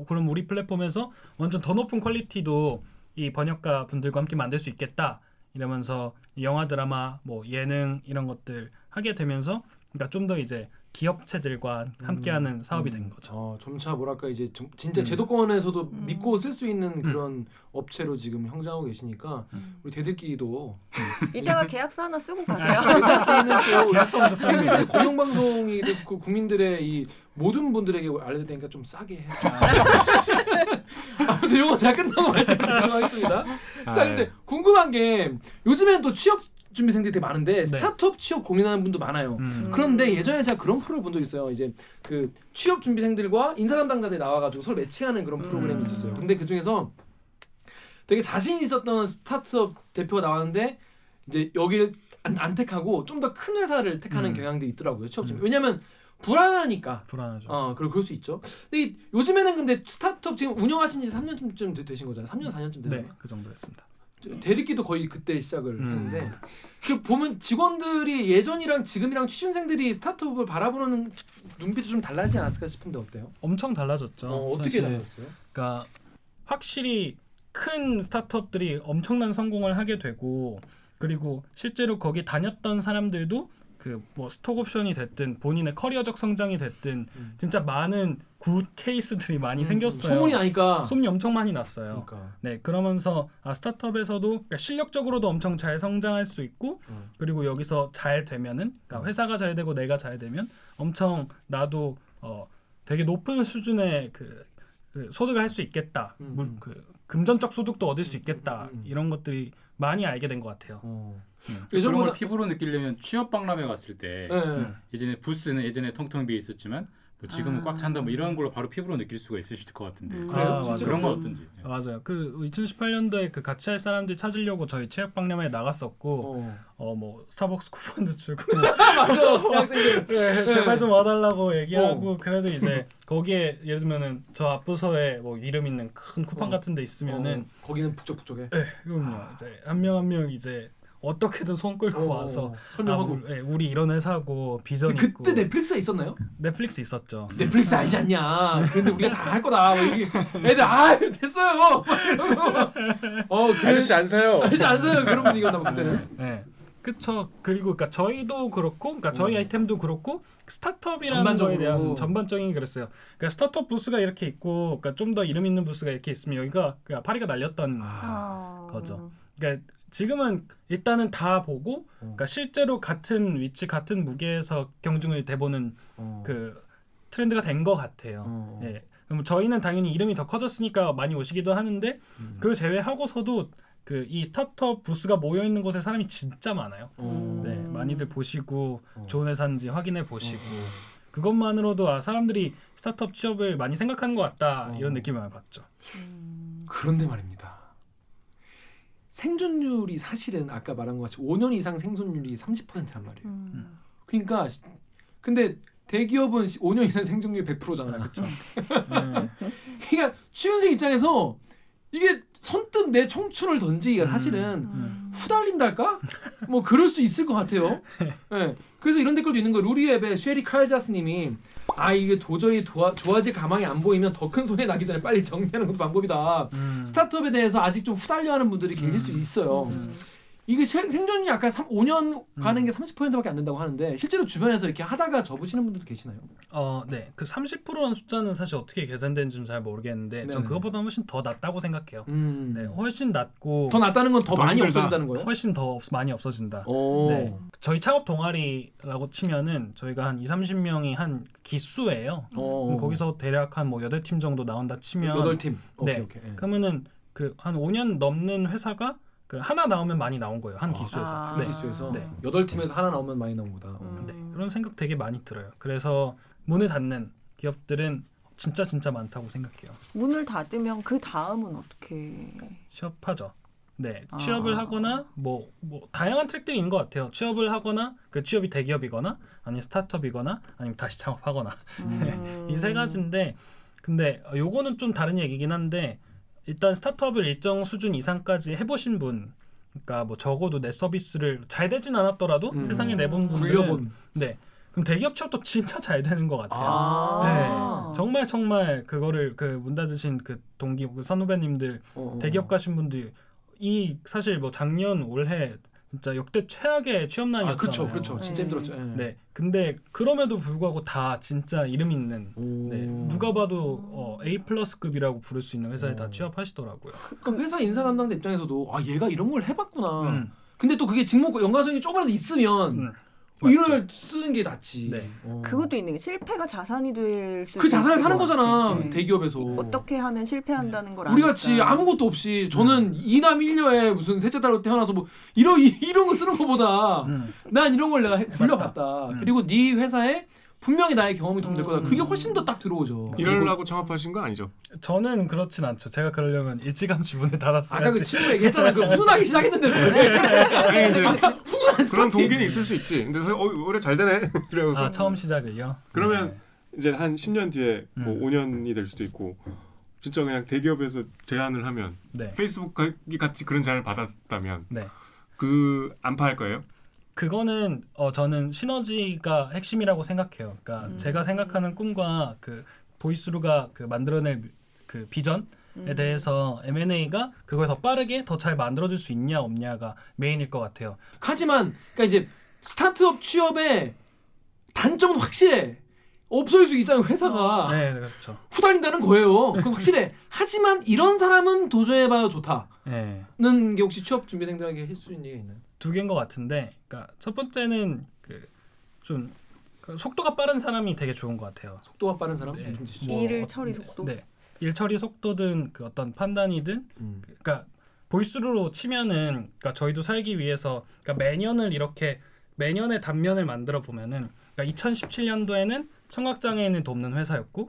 그럼 우리 플랫폼에서 완전 더 높은 퀄리티도 이 번역가 분들과 함께 만들 수 있겠다 이러면서 영화 드라마 뭐 예능 이런 것들 하게 되면서 그러니까 좀 더 이제 기업체들과 함께하는 사업이 된 거죠. 점차 뭐랄까 이제 진짜 제도권에서도 믿고 쓸 수 있는 음. 그런 업체로 지금 형성하고 계시니까 우리 대들기도 이따가 계약서 하나 쓰고 가세요. 대들기는 또 계약서 먼저 쓰는 KBS 공영방송이 그 국민들의 이 모든 분들에게 알려줄 테니까 좀 싸게 해. 아무튼 이거 잘 끝나고 말씀드리도록 하겠습니다. 자, 근데 궁금한 게 요즘에는 또 취업 준비생들이 되게 많은데 스타트업 취업 고민하는 분도 많아요. 그런데 예전에 제가 그런 프로를 본 적 있어요. 이제 그 취업 준비생들과 인사 담당자들이 나와가지고 서로 매칭하는 그런 프로그램이 있었어요. 근데 그 중에서 되게 자신 있었던 스타트업 대표가 나왔는데 이제 여기를 안 택하고 좀 더 큰 회사를 택하는 경향들이 있더라고요. 취업 준비. 왜냐면 불안하니까. 불안하죠. 그럴 수 있죠. 근데 요즘에는 근데 스타트업 지금 운영하신 지 3년쯤 되신 거잖아요. 3년 4년쯤 되는 네, 거예요. 그 정도였습니다. 대리기도 거의 그때 시작을 했는데 그 보면 직원들이 예전이랑 지금이랑 취준생들이 스타트업을 바라보는 눈빛이 좀 달라지지 않았을까 싶은데 어때요? 엄청 달라졌죠. 어떻게 사실. 달라졌어요? 그러니까 확실히 큰 스타트업들이 엄청난 성공을 하게 되고 그리고 실제로 거기 다녔던 사람들도 그 뭐 스톡옵션이 됐든 본인의 커리어적 성장이 됐든 진짜 많은 굿 케이스들이 많이 생겼어요. 소문이 나니까. 소문이 엄청 많이 났어요. 그러니까. 네, 그러면서 스타트업에서도 그러니까 실력적으로도 엄청 잘 성장할 수 있고 그리고 여기서 잘 되면은 그러니까 회사가 잘 되고 내가 잘 되면 엄청 나도 되게 높은 수준의 그 소득을 할 수 있겠다. 그 금전적 소득도 얻을 수 있겠다. 이런 것들이 많이 알게 된 것 같아요. 그런 걸 피부로 느끼려면 취업 박람회 갔을 때 네. 예전에 부스는 예전에 텅텅 비어 있었지만 뭐 지금은 꽉 찬다 뭐 이런 걸로 바로 피부로 느낄 수가 있으실 것 같은데 그래요? 맞아요. 그런 건 어떤지. 맞아요. 그 2018년도에 그 같이 할 사람들 찾으려고 저희 취업 박람회에 나갔었고 뭐 스타벅스 쿠폰도 주고 맞아. 대학생들. 네, 제발 좀 와달라고 얘기하고 그래도 이제 거기에 예를 들면은 저 앞부서에 뭐 이름 있는 큰 쿠팡 같은 데 있으면은 거기는 북적북적해. 네, 그럼요. 이제 한 명 한 명 이제 어떻게든 손 끌고 와서 설명하고. 우리 이런 회사고 비전이 근데 있고. 그때 넷플릭스가 있었나요? 넷플릭스 있었죠. 넷플릭스 알지 않냐? 근데 우리가 다 할 거다. 뭐 이게 애들 됐어요. 아저씨 안 사요. 아저씨 안 사요. 그런 분위기였나 봐 그때는. 네. 그쵸. 그리고 그러니까 저희도 그렇고, 그러니까 저희 아이템도 그렇고 스타트업이라는 전반적으로. 거에 대한 전반적인 그랬어요. 그러니까 스타트업 부스가 이렇게 있고, 그러니까 좀 더 이름 있는 부스가 이렇게 있으면 여기가 그냥 파리가 날렸던 거죠. 그러니까 지금은 일단은 다 보고, 그러니까 실제로 같은 위치, 같은 무게에서 경중을 대보는 그 트렌드가 된 것 같아요. 예. 그럼 저희는 당연히 이름이 더 커졌으니까 많이 오시기도 하는데 그 제외하고서도 그 이 스타트업 부스가 모여 있는 곳에 사람이 진짜 많아요. 네, 많이들 보시고 좋은 회사인지 확인해 보시고 그것만으로도 사람들이 스타트업 취업을 많이 생각하는 것 같다 이런 느낌을 많이 받죠. 그런데 말입니다. 생존율이 사실은 아까 말한 것 같이 5년 이상 생존율이 30%란 말이에요. 그러니까 근데 대기업은 5년 이상 생존율이 100%잖아요. 그렇죠? 그러니까 취준생 입장에서 이게 선뜻 내 청춘을 던지기가 사실은 후달린달까? 뭐 그럴 수 있을 것 같아요. 네. 그래서 이런 댓글도 있는 거예요. 루리앱의 쉐리 칼자스님이 이게 도저히 좋아질 가망이 안 보이면 더 큰 손해 나기 전에 빨리 정리하는 것도 방법이다. 스타트업에 대해서 아직 좀 후달려하는 분들이 계실 수 있어요. 이게 생존율이 아까 5년 가는 게 30%밖에 안 된다고 하는데 실제로 주변에서 이렇게 하다가 접으시는 분들도 계시나요? 네, 그 30%라는 숫자는 사실 어떻게 계산되는지는 잘 모르겠는데 전 그것보다 훨씬 더 낮다고 생각해요. 네, 훨씬 낮고 더 낮다는 건 더 많이 힘들다. 없어진다는 거예요? 훨씬 더 많이 없어진다. 오. 네, 저희 창업 동아리라고 치면은 저희가 한 2-30명이 한 기수예요. 그럼 거기서 대략 한 뭐 8팀 정도 나온다 치면 8팀. 오케이. 예. 그러면은 그 한 5년 넘는 회사가 그 하나 나오면 많이 나온 거예요. 한 기수에서. 네. 기수에서 네. 8팀에서 하나 나오면 많이 나온 거다. 네, 그런 생각 되게 많이 들어요. 그래서 문을 닫는 기업들은 진짜 많다고 생각해요. 문을 닫으면 그 다음은 어떻게? 취업하죠. 네, 취업을 하거나 뭐 다양한 트랙들이 있는 것 같아요. 취업을 하거나 그 취업이 대기업이거나 아니면 스타트업이거나 아니면 다시 창업하거나 이 세 가지인데 근데 요거는 좀 다른 얘기긴 한데 일단 스타트업을 일정 수준 이상까지 해보신 분, 그러니까 뭐 적어도 내 서비스를 잘 되진 않았더라도 세상에 내본 분들은 굴려본. 네, 그럼 대기업 취업도 진짜 잘 되는 것 같아요. 네, 정말 그거를 그 문 닫으신 그 동기 그 선후배님들 대기업 가신 분들 이 사실 뭐 작년 올해 진짜 역대 최악의 취업난이었잖아요. 그렇죠. 진짜 힘들었죠. 예. 네, 근데 그럼에도 불구하고 다 진짜 이름 있는 네, 누가 봐도 A+급이라고 부를 수 있는 회사에 다 취업하시더라고요. 그러니까 회사 인사 담당자 입장에서도 얘가 이런 걸 해봤구나. 근데 또 그게 직무 연관성이 조금이라도 있으면 이걸 쓰는 게 낫지. 네. 그것도 있는 게 실패가 자산이 될 수도 그 자산을 있을 사는 것 거잖아. 같아. 네. 대기업에서. 어떻게 하면 실패한다는 걸 우리 아니까. 같이 아무것도 없이 저는 이남 일녀에 무슨 셋째 딸로 태어나서 뭐 이런 거 쓰는 거보다 난 이런 걸 내가 굴려봤다. 그리고 네 회사에 분명히 나의 경험이 도움될 거다. 그게 훨씬 더 딱 들어오죠. 이러려고 창업하신 건 아니죠? 저는 그렇진 않죠. 제가 그러려면 일찌감치 문을 닫았어야지. 아까 그 친구 얘기했잖아. 그 훈훈하게 시작했는데 아니 이제 훈훈한 그런 동기는 있을 수 있지. 근데 올해 잘 되네. 그래서 처음 시작을요. 그러면 이제 한 10년 뒤에 뭐 5년이 될 수도 있고 진짜 그냥 대기업에서 제안을 하면 네. 페이스북이 같이 그런 제안을 받았다면 네. 그 안파할 거예요? 그거는 저는 시너지가 핵심이라고 생각해요. 그러니까 제가 생각하는 꿈과 그 보이스루가 그 만들어낼 그 비전에 대해서 M&A가 그걸 더 빠르게 더 잘 만들어줄 수 있냐 없냐가 메인일 것 같아요. 하지만 그러니까 이제 스타트업 취업의 단점은 확실해. 없어질 수 있다는 회사가 네, 그렇죠. 후달린다는 거예요. 그건 확실해. 하지만 이런 사람은 도전해봐야 좋다는 네. 게 혹시 취업 준비생들에게 할 수 있는 얘기가 있나요? 두 개인 것 같은데, 그러니까 첫 번째는 좀 속도가 빠른 사람이 되게 좋은 것 같아요. 속도가 빠른 사람? 네. 일 처리 속도. 네, 일 처리 속도든 그 어떤 판단이든, 그러니까 보이스루로 치면은, 그러니까 저희도 살기 위해서, 그러니까 매년의 단면을 만들어 보면은, 그러니까 2017년도에는 청각장애인을 돕는 회사였고,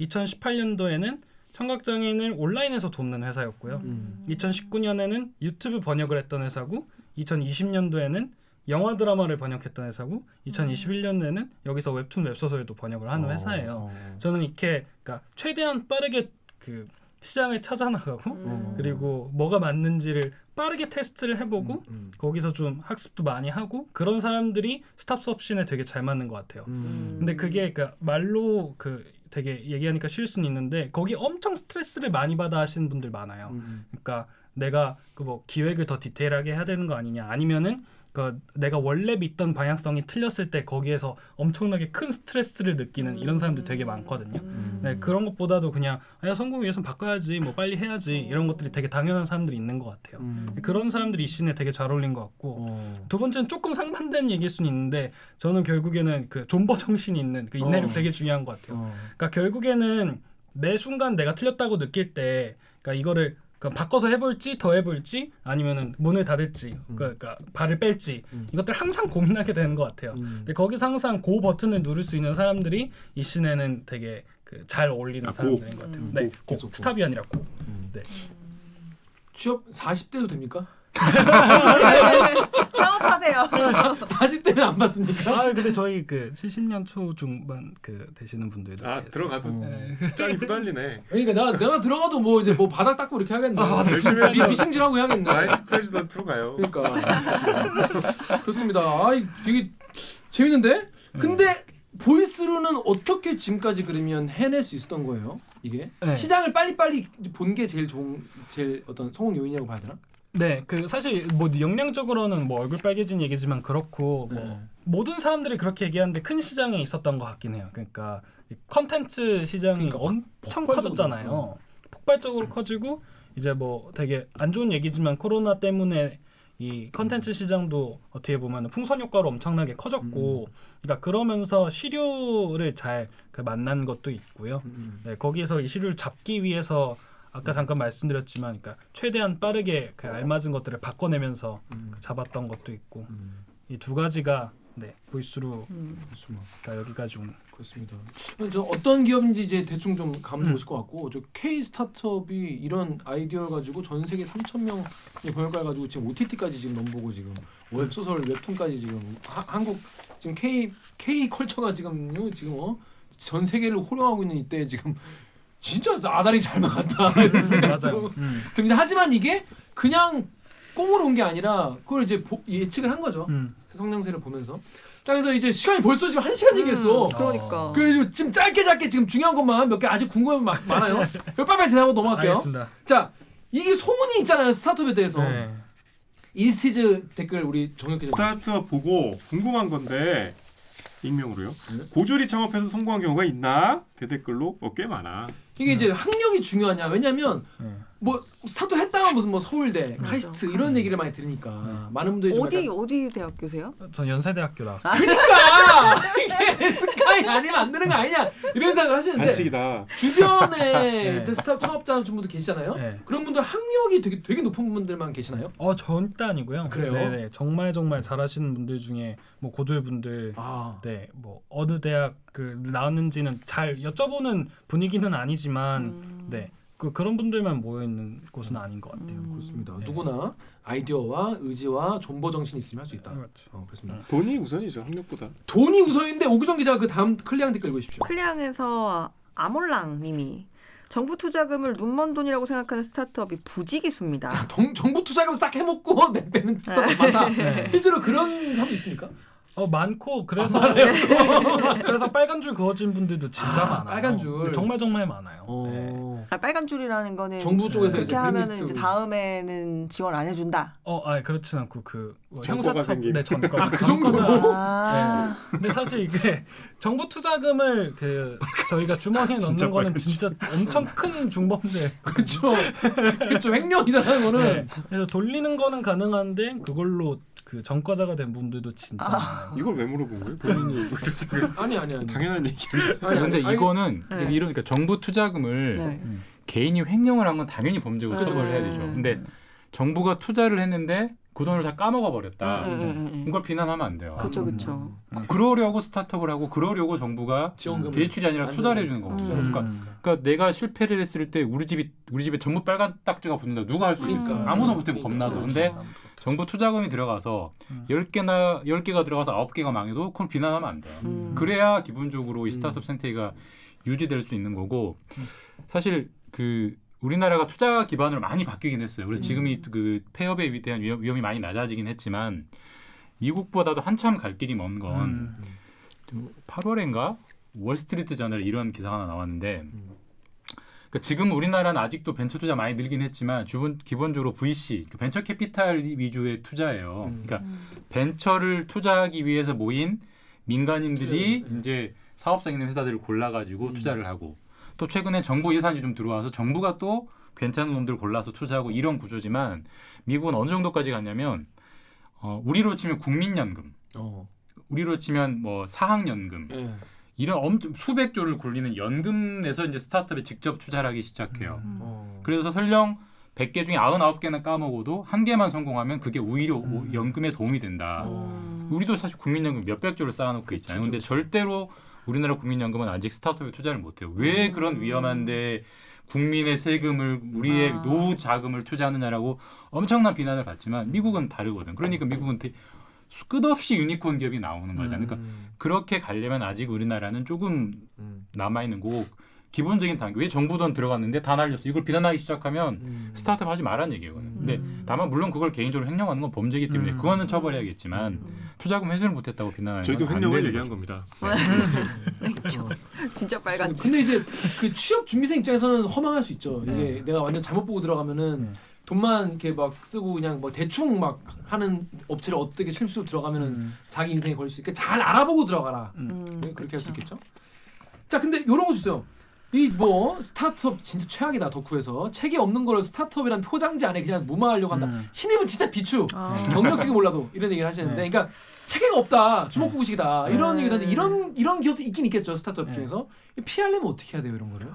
2018년도에는 청각장애인을 온라인에서 돕는 회사였고요. 2019년에는 유튜브 번역을 했던 회사고 2020년도에는 영화 드라마를 번역했던 회사고 2021년에는 여기서 웹툰 웹소설도 번역을 하는 회사예요. 저는 이렇게 그러니까 최대한 빠르게 그 시장을 찾아나가고 그리고 뭐가 맞는지를 빠르게 테스트를 해보고 거기서 좀 학습도 많이 하고 그런 사람들이 스타트업 씬에 되게 잘 맞는 것 같아요. 근데 그게 그러니까 말로 그 되게 얘기하니까 쉬울 수는 있는데 거기 엄청 스트레스를 많이 받아 하시는 분들 많아요. 그러니까 내가 그 뭐 기획을 더 디테일하게 해야 되는 거 아니냐 아니면은 그 내가 원래 믿던 방향성이 틀렸을 때 거기에서 엄청나게 큰 스트레스를 느끼는 이런 사람들 되게 많거든요. 네, 그런 것보다도 그냥 야 성공 위해선 바꿔야지 뭐 빨리 해야지 이런 것들이 되게 당연한 사람들이 있는 것 같아요. 그런 사람들이 이 씬에 되게 잘 어울린 것 같고 두 번째는 조금 상반된 얘기일 수는 있는데 저는 결국에는 그 존버 정신이 있는 그 인내력 되게 중요한 것 같아요. 그러니까 결국에는 매 순간 내가 틀렸다고 느낄 때 그러니까 이거를 바꿔서 해볼지 더 해볼지 아니면은 문을 닫을지 그러니까 발을 뺄지 이것들 항상 고민하게 되는 것 같아요. 근데 거기서 항상 고 버튼을 누를 수 있는 사람들이 이 씬에는 되게 그 잘 어울리는 사람들인 것 같아요. 네, 고 스탑이 아니라 고. 네. 취업 40대도 됩니까? 창업하세요. 40대는 안 받습니까? 아 근데 저희 그 70년 초 중반 그 되시는 분들도 들어가도 짱이 후달리네. 그러니까 내가 들어가도 뭐 이제 뭐 바닥 닦고 이렇게 하겠네. 열심히 해서 미싱질하고 해야겠네. 바이스 프레지던트로 가요. 그러니까 그렇습니다. 아, 되게 재밌는데? 근데 보이스루는 어떻게 지금까지 그러면 해낼 수 있었던 거예요? 이게 네. 시장을 빨리빨리 본 게 제일 어떤 성공 요인이라고 봐야 되나? 네, 그 사실 뭐 역량적으로는 뭐 얼굴 빨개진 얘기지만 그렇고 뭐 모든 사람들이 그렇게 얘기하는데 큰 시장에 있었던 것 같긴 해요. 그러니까 이 컨텐츠 시장이 그러니까 엄청 폭발적으로 커졌잖아요. 폭발적으로 커지고 이제 뭐 되게 안 좋은 얘기지만 코로나 때문에 이 컨텐츠 시장도 어떻게 보면 풍선 효과로 엄청나게 커졌고, 그러니까 그러면서 시류를 잘 그 만난 것도 있고요. 네, 거기에서 이 시류를 잡기 위해서 아까 잠깐 말씀드렸지만, 그러니까 최대한 빠르게 그 알맞은 것들을 바꿔내면서 잡았던 것도 있고, 이 두 가지가 네 보이스루 그러니까 여기까지 온. 그렇습니다. 저 어떤 기업인지 이제 대충 좀 감도 오실 것 같고, 저 K 스타트업이 이런 아이디어를 가지고 전 세계 3,000명의 번역가를 가지고 지금 OTT까지 지금 넘보고 지금 웹소설 웹툰까지 지금 한국 지금 K 컬처가 지금 전 세계를 호령하고 있는 이때 지금 진짜 아다리 잘 맞았다 이런 생각도 듭니다. 하지만 이게 그냥 꽁으로 온 게 아니라 그걸 이제 예측을 한 거죠. 성장세를 보면서. 자, 그래서 이제 시간이 벌써 지금 1시간 얘기했어. 그러니까. 그래서 지금 짧게 지금 중요한 것만 몇 개 아직 궁금한 거 많아요. 빨리빨리 대답하고 넘어갈게요. 알겠습니다. 자, 이게 소문이 있잖아요. 스타트업에 대해서. 네. 이스티즈 댓글 우리 정혁 기자. 스타트업 보고 궁금한 건데 익명으로요. 고졸이 창업해서 성공한 경우가 있나? 대댓글로 꽤 많아. 이게 이제 학력이 중요하냐? 왜냐면 뭐 스타트 했다가 무슨 뭐 서울대, 카이스트 이런 얘기를 많이 들으니까 많은 분들이 좀 어디 대학교세요? 전 연세대학교 나왔어요. 그러니까 이게 스카이 아니면 안 되는 거 아니냐 이런 생각을 하시는데 반칙이다. 주변에 네. 이제 스타트 창업자 분들 계시잖아요. 네. 그런 분들 학력이 되게 높은 분들만 계시나요? 절대 아니고요. 그래요? 네네, 정말 잘하시는 분들 중에 뭐 고졸 분들, 네, 뭐 어느 대학 그 나왔는지는 잘 여쭤보는 분위기는 아니지만, 네, 그런 분들만 모여 있는 곳은 아닌 것 같아요. 그렇습니다. 네. 누구나 아이디어와 의지와 존버 정신이 있으면 할 수 있다. 그렇죠. 그렇습니다. 돈이 우선이죠, 학력보다. 돈이 우선인데 오규정 기자가 그 다음 클리앙 댓글 읽으십시오. 클리앙에서 아몰랑님이 정부 투자금을 눈먼 돈이라고 생각하는 스타트업이 부지기수입니다. 자, 정부 투자금 싹 해먹고 내빼는 스타트업 많다. 네. 실제로 그런 사람도 있습니까? 많고 그래서 그래서 빨간 줄 그어진 분들도 진짜 많아요. 빨간 줄. 네, 정말 많아요. 네. 빨간 줄이라는 거는 정부 쪽에서 그렇게 이제 하면은 블랙리스트. 이제 다음에는 지원 안 해준다. 그렇진 않고 전과가 형사처 생긴. 네 전과 그 정도로? 아, 근데 사실 이게 정부 투자금을 저희가 주머니에 진짜 넣는 거는 빨갛지. 진짜 엄청 큰 중범죄. 그렇죠. 그렇죠. 횡령이잖아요, 이거는. 네. 그래서 돌리는 거는 가능한데 그걸로 그 전과자가 된 분들도 진짜 많아요. 이걸 왜 물어본 거예요? 본인이 그렇게 생각. 아니. 당연한 얘기. 근데 이거는 네. 이런 그러니까 정부 투자금을 네. 개인이 횡령을 한 건 당연히 범죄고 처벌을 해야 되죠. 근데 정부가 투자를 했는데 그 돈을 다 까먹어 버렸다. 이걸 비난하면 안 돼요. 그렇죠. 그러려고 스타트업을 하고 그러려고 정부가 지원금을 대출이 아니라 투자를 해주는 거거든요. 그러니까 내가 실패를 했을 때 우리 집에 전부 빨간 딱지가 붙는다. 누가 할 수 있을까? 그러니까. 아무도 못해 겁나서. 그러니까. 근데 정부 투자금이 들어가서 10개가 들어가서 9개가 망해도 그건 비난하면 안 돼요. 그래야 기본적으로 이 스타트업 생태계가 유지될 수 있는 거고, 사실 그 우리나라가 투자 기반으로 많이 바뀌긴 했어요. 그래서 지금 그 폐업에 대한 위험이 많이 낮아지긴 했지만 미국보다도 한참 갈 길이 먼 건 8월인가 월스트리트 저널에 이런 기사가 하나 나왔는데 그러니까 지금 우리나라는 아직도 벤처 투자 많이 늘긴 했지만 기본적으로 VC, 벤처 캐피탈 위주의 투자예요. 그러니까 벤처를 투자하기 위해서 모인 민간인들이 이제 사업성 있는 회사들을 골라가지고 투자를 하고 또 최근에 정부 예산이 좀 들어와서 정부가 또 괜찮은 놈들 골라서 투자하고 이런 구조지만 미국은 어느 정도까지 갔냐면 우리로 치면 국민연금, 우리로 치면 뭐 사학연금 예. 이런 수백 조를 굴리는 연금에서 이제 스타트업에 직접 투자를 하기 시작해요. 그래서 설령 100개 중에 99개는 까먹어도 한 개만 성공하면 그게 오히려 연금에 도움이 된다. 우리도 사실 국민연금 몇백 조를 쌓아놓고 있잖아요. 근데 절대로 우리나라 국민연금은 아직 스타트업에 투자를 못해요. 왜 그런 위험한데 국민의 세금을 우리의 노후 자금을 투자하느냐라고 엄청난 비난을 받지만 미국은 다르거든. 그러니까 미국은 끝없이 유니콘 기업이 나오는 거잖아요. 그러니까 그렇게 가려면 아직 우리나라는 조금 남아있는 거고 기본적인 단계 왜 정부 돈 들어갔는데 다 날렸어. 이걸 비난하기 시작하면 스타트업 하지 말라는 얘기거든요. 근데 다만 물론 그걸 개인적으로 횡령하는 건 범죄이기 때문에 그거는 처벌해야겠지만 투자금 회수를 못했다고 비난하는 저희도 건 안 횡령을 되는 얘기한 거죠. 겁니다. 진짜 빨간지. 근데 이제 그 취업 준비생 입장에서는 허망할 수 있죠. 이게 내가 완전 잘못 보고 들어가면은 돈만 이렇게 막 쓰고 그냥 뭐 대충 막 하는 업체를 어떻게 실수 들어가면은 자기 인생에 걸릴 수 있게 잘 알아보고 들어가라. 그렇게 할 수 있겠죠. 자, 근데 이런 거 주세요. 이 뭐 스타트업 진짜 최악이다 덕후에서 책이 없는 거를 스타트업이란 표장지 안에 그냥 무마하려고 한다. 신입은 진짜 비추. 경력직이 몰라도 이런 얘기를 하시는데, 그러니까 체계가 없다, 주먹구구식이다 이런 얘기도 하는데 이런 기업도 있긴 있겠죠 스타트업 중에서. 피하려면 어떻게 해야 돼요 이런 거를?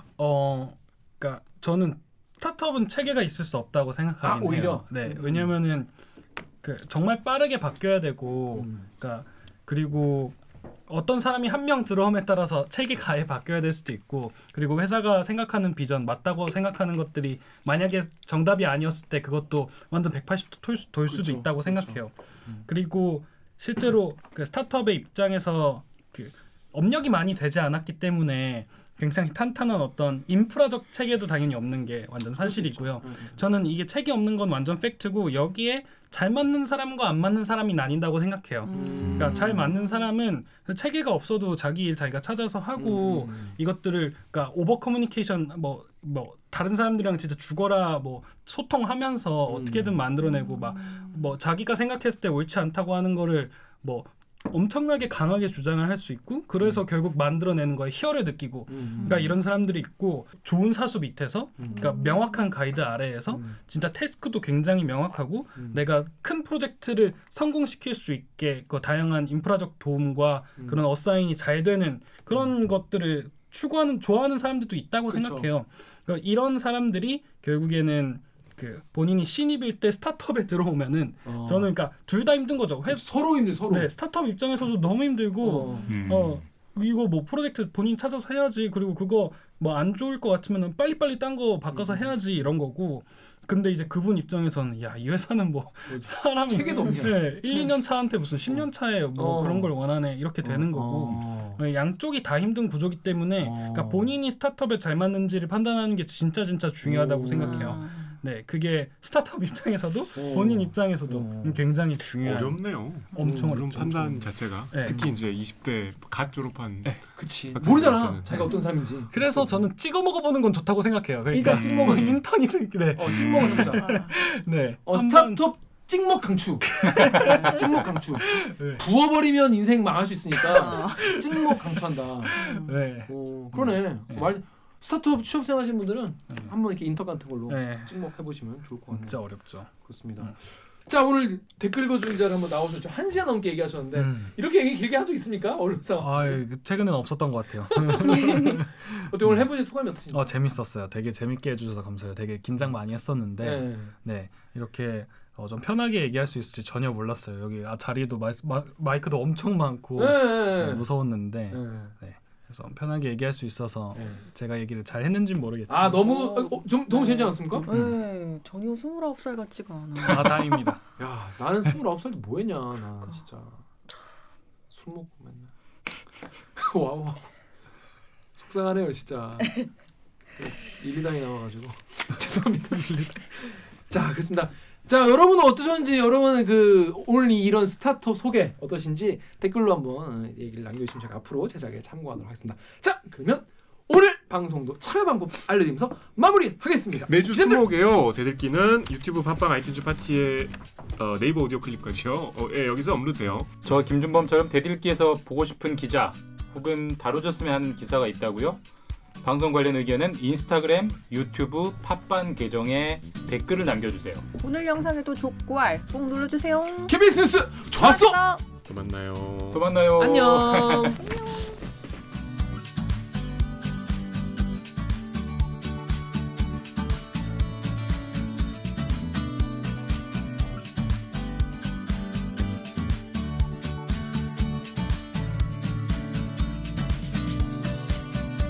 그러니까 저는 스타트업은 체계가 있을 수 없다고 생각하긴 오히려? 해요. 네, 왜냐면은 그 정말 빠르게 바뀌어야 되고, 그러니까 그리고 어떤 사람이 한 명 들어옴에 따라서 체계가 아예 바뀌어야 될 수도 있고, 그리고 회사가 생각하는 비전 맞다고 생각하는 것들이 만약에 정답이 아니었을 때 그것도 완전 180도 돌 수도 있다고 생각해요. 그리고 실제로 그 스타트업의 입장에서 그 업력이 많이 되지 않았기 때문에 굉장히 탄탄한 어떤 인프라적 체계도 당연히 없는 게 완전 사실이고요. 저는 이게 체계 없는 건 완전 팩트고 여기에 잘 맞는 사람과 안 맞는 사람이 나뉜다고 생각해요. 그러니까 잘 맞는 사람은 체계가 없어도 자기 일 자기가 찾아서 하고 이것들을 그러니까 오버 커뮤니케이션 뭐 다른 사람들이랑 진짜 죽어라 뭐 소통하면서 어떻게든 만들어내고 막 뭐 자기가 생각했을 때 옳지 않다고 하는 거를 뭐 엄청나게 강하게 주장을 할 수 있고 그래서 결국 만들어내는 거에 희열을 느끼고 그러니까 이런 사람들이 있고 좋은 사수 밑에서 그러니까 명확한 가이드 아래에서 진짜 태스크도 굉장히 명확하고 내가 큰 프로젝트를 성공시킬 수 있게 그 다양한 인프라적 도움과 그런 어사인이 잘 되는 그런 것들을 추구하는 좋아하는 사람들도 있다고 생각해요. 그러니까 이런 사람들이 결국에는 그 본인이 신입일 때 스타트업에 들어오면은 저는 그러니까 둘 다 힘든 거죠. 서로 힘들 서로. 네, 스타트업 입장에서도 너무 힘들고 이거 뭐 프로젝트 본인 찾아서 해야지. 그리고 그거 뭐 안 좋을 것 같으면은 빨리빨리 딴 거 바꿔서 해야지 이런 거고. 근데 이제 그분 입장에서는 야, 이 회사는 뭐 사람이 체계도 없냐. 네, 1, 2년 차한테 무슨 10년 차에 뭐 그런 걸 원하네. 이렇게 되는 거고. 양쪽이 다 힘든 구조기 때문에 그러니까 본인이 스타트업에 잘 맞는지를 판단하는 게 진짜 중요하다고 생각해요. 네, 그게 스타트업 입장에서도 본인 입장에서도 굉장히 중요한. 어렵네요. 엄청 그런 어렵죠. 판단 자체가 네. 특히 이제 20대 갓 졸업한 그치. 학생들한테는. 모르잖아. 자기가 어떤 사람인지. 그래서 저는 찍어 먹어보는 건 좋다고 생각해요. 그러니까 일단 찍먹은 인턴이들 네. 찍먹은 해보자. 네. 스타트업 찍먹 강추. 찍먹 강추. 네. 부어버리면 인생 망할 수 있으니까 찍먹 강추한다. 네. 그러네. 네. 스타트업 취업생 하시는 분들은 한번 이렇게 인턴 같은 걸로 네. 찍먹 해보시면 좋을 것 같네요. 진짜 어렵죠. 그렇습니다. 자, 오늘 댓글 읽어주는 기자를 한번 나오셨죠. 1시간 넘게 얘기하셨는데 이렇게 얘기 길게 한 적 있습니까? 언론사. 최근에는 없었던 것 같아요. 어떻게 오늘 해보신 소감이 어떠신가요? 재밌었어요. 되게 재밌게 해주셔서 감사해요. 되게 긴장 많이 했었는데 네 이렇게 좀 편하게 얘기할 수 있을지 전혀 몰랐어요. 여기 자리에도 마이크도 엄청 많고 무서웠는데 네. 그래서 편하게 얘기할 수 있어서 제가 얘기를 잘 했는지는 모르겠지만 너무 너무 재밌지 않습니까? 네, 전혀 29살 같지가 않아. 다행입니다. 야, 나는 29살 때 뭐 했냐. 나 진짜 술 먹고 맨날. 와우. 속상하네요, 진짜. 1, 2단이 나와가지고. 죄송합니다. 자, 그렇습니다. 자, 여러분은 어떠셨는지, 여러분은 그 오늘 이런 스타트업 소개 어떠신지 댓글로 한번 얘기를 남겨주시면 제가 앞으로 제작에 참고하도록 하겠습니다. 자, 그러면 오늘 방송도 참여 방법 알려드리면서 마무리하겠습니다. 매주 기자들! 수목에요. 대들기는 유튜브, 팟빵, 아이튠즈 파티에 네이버 오디오 클립까지요. 예, 여기서 업로드돼요. 저 김준범처럼 대들기에서 보고 싶은 기자 혹은 다뤄줬으면 하는 기사가 있다고요? 방송 관련 의견은 인스타그램, 유튜브, 팟빵 계정에 댓글을 남겨주세요. 오늘 영상에도 족구알 꼭 눌러주세요. KBS 뉴스 좋았어. 고맙습니다. 또 만나요. 또 만나요. 안녕.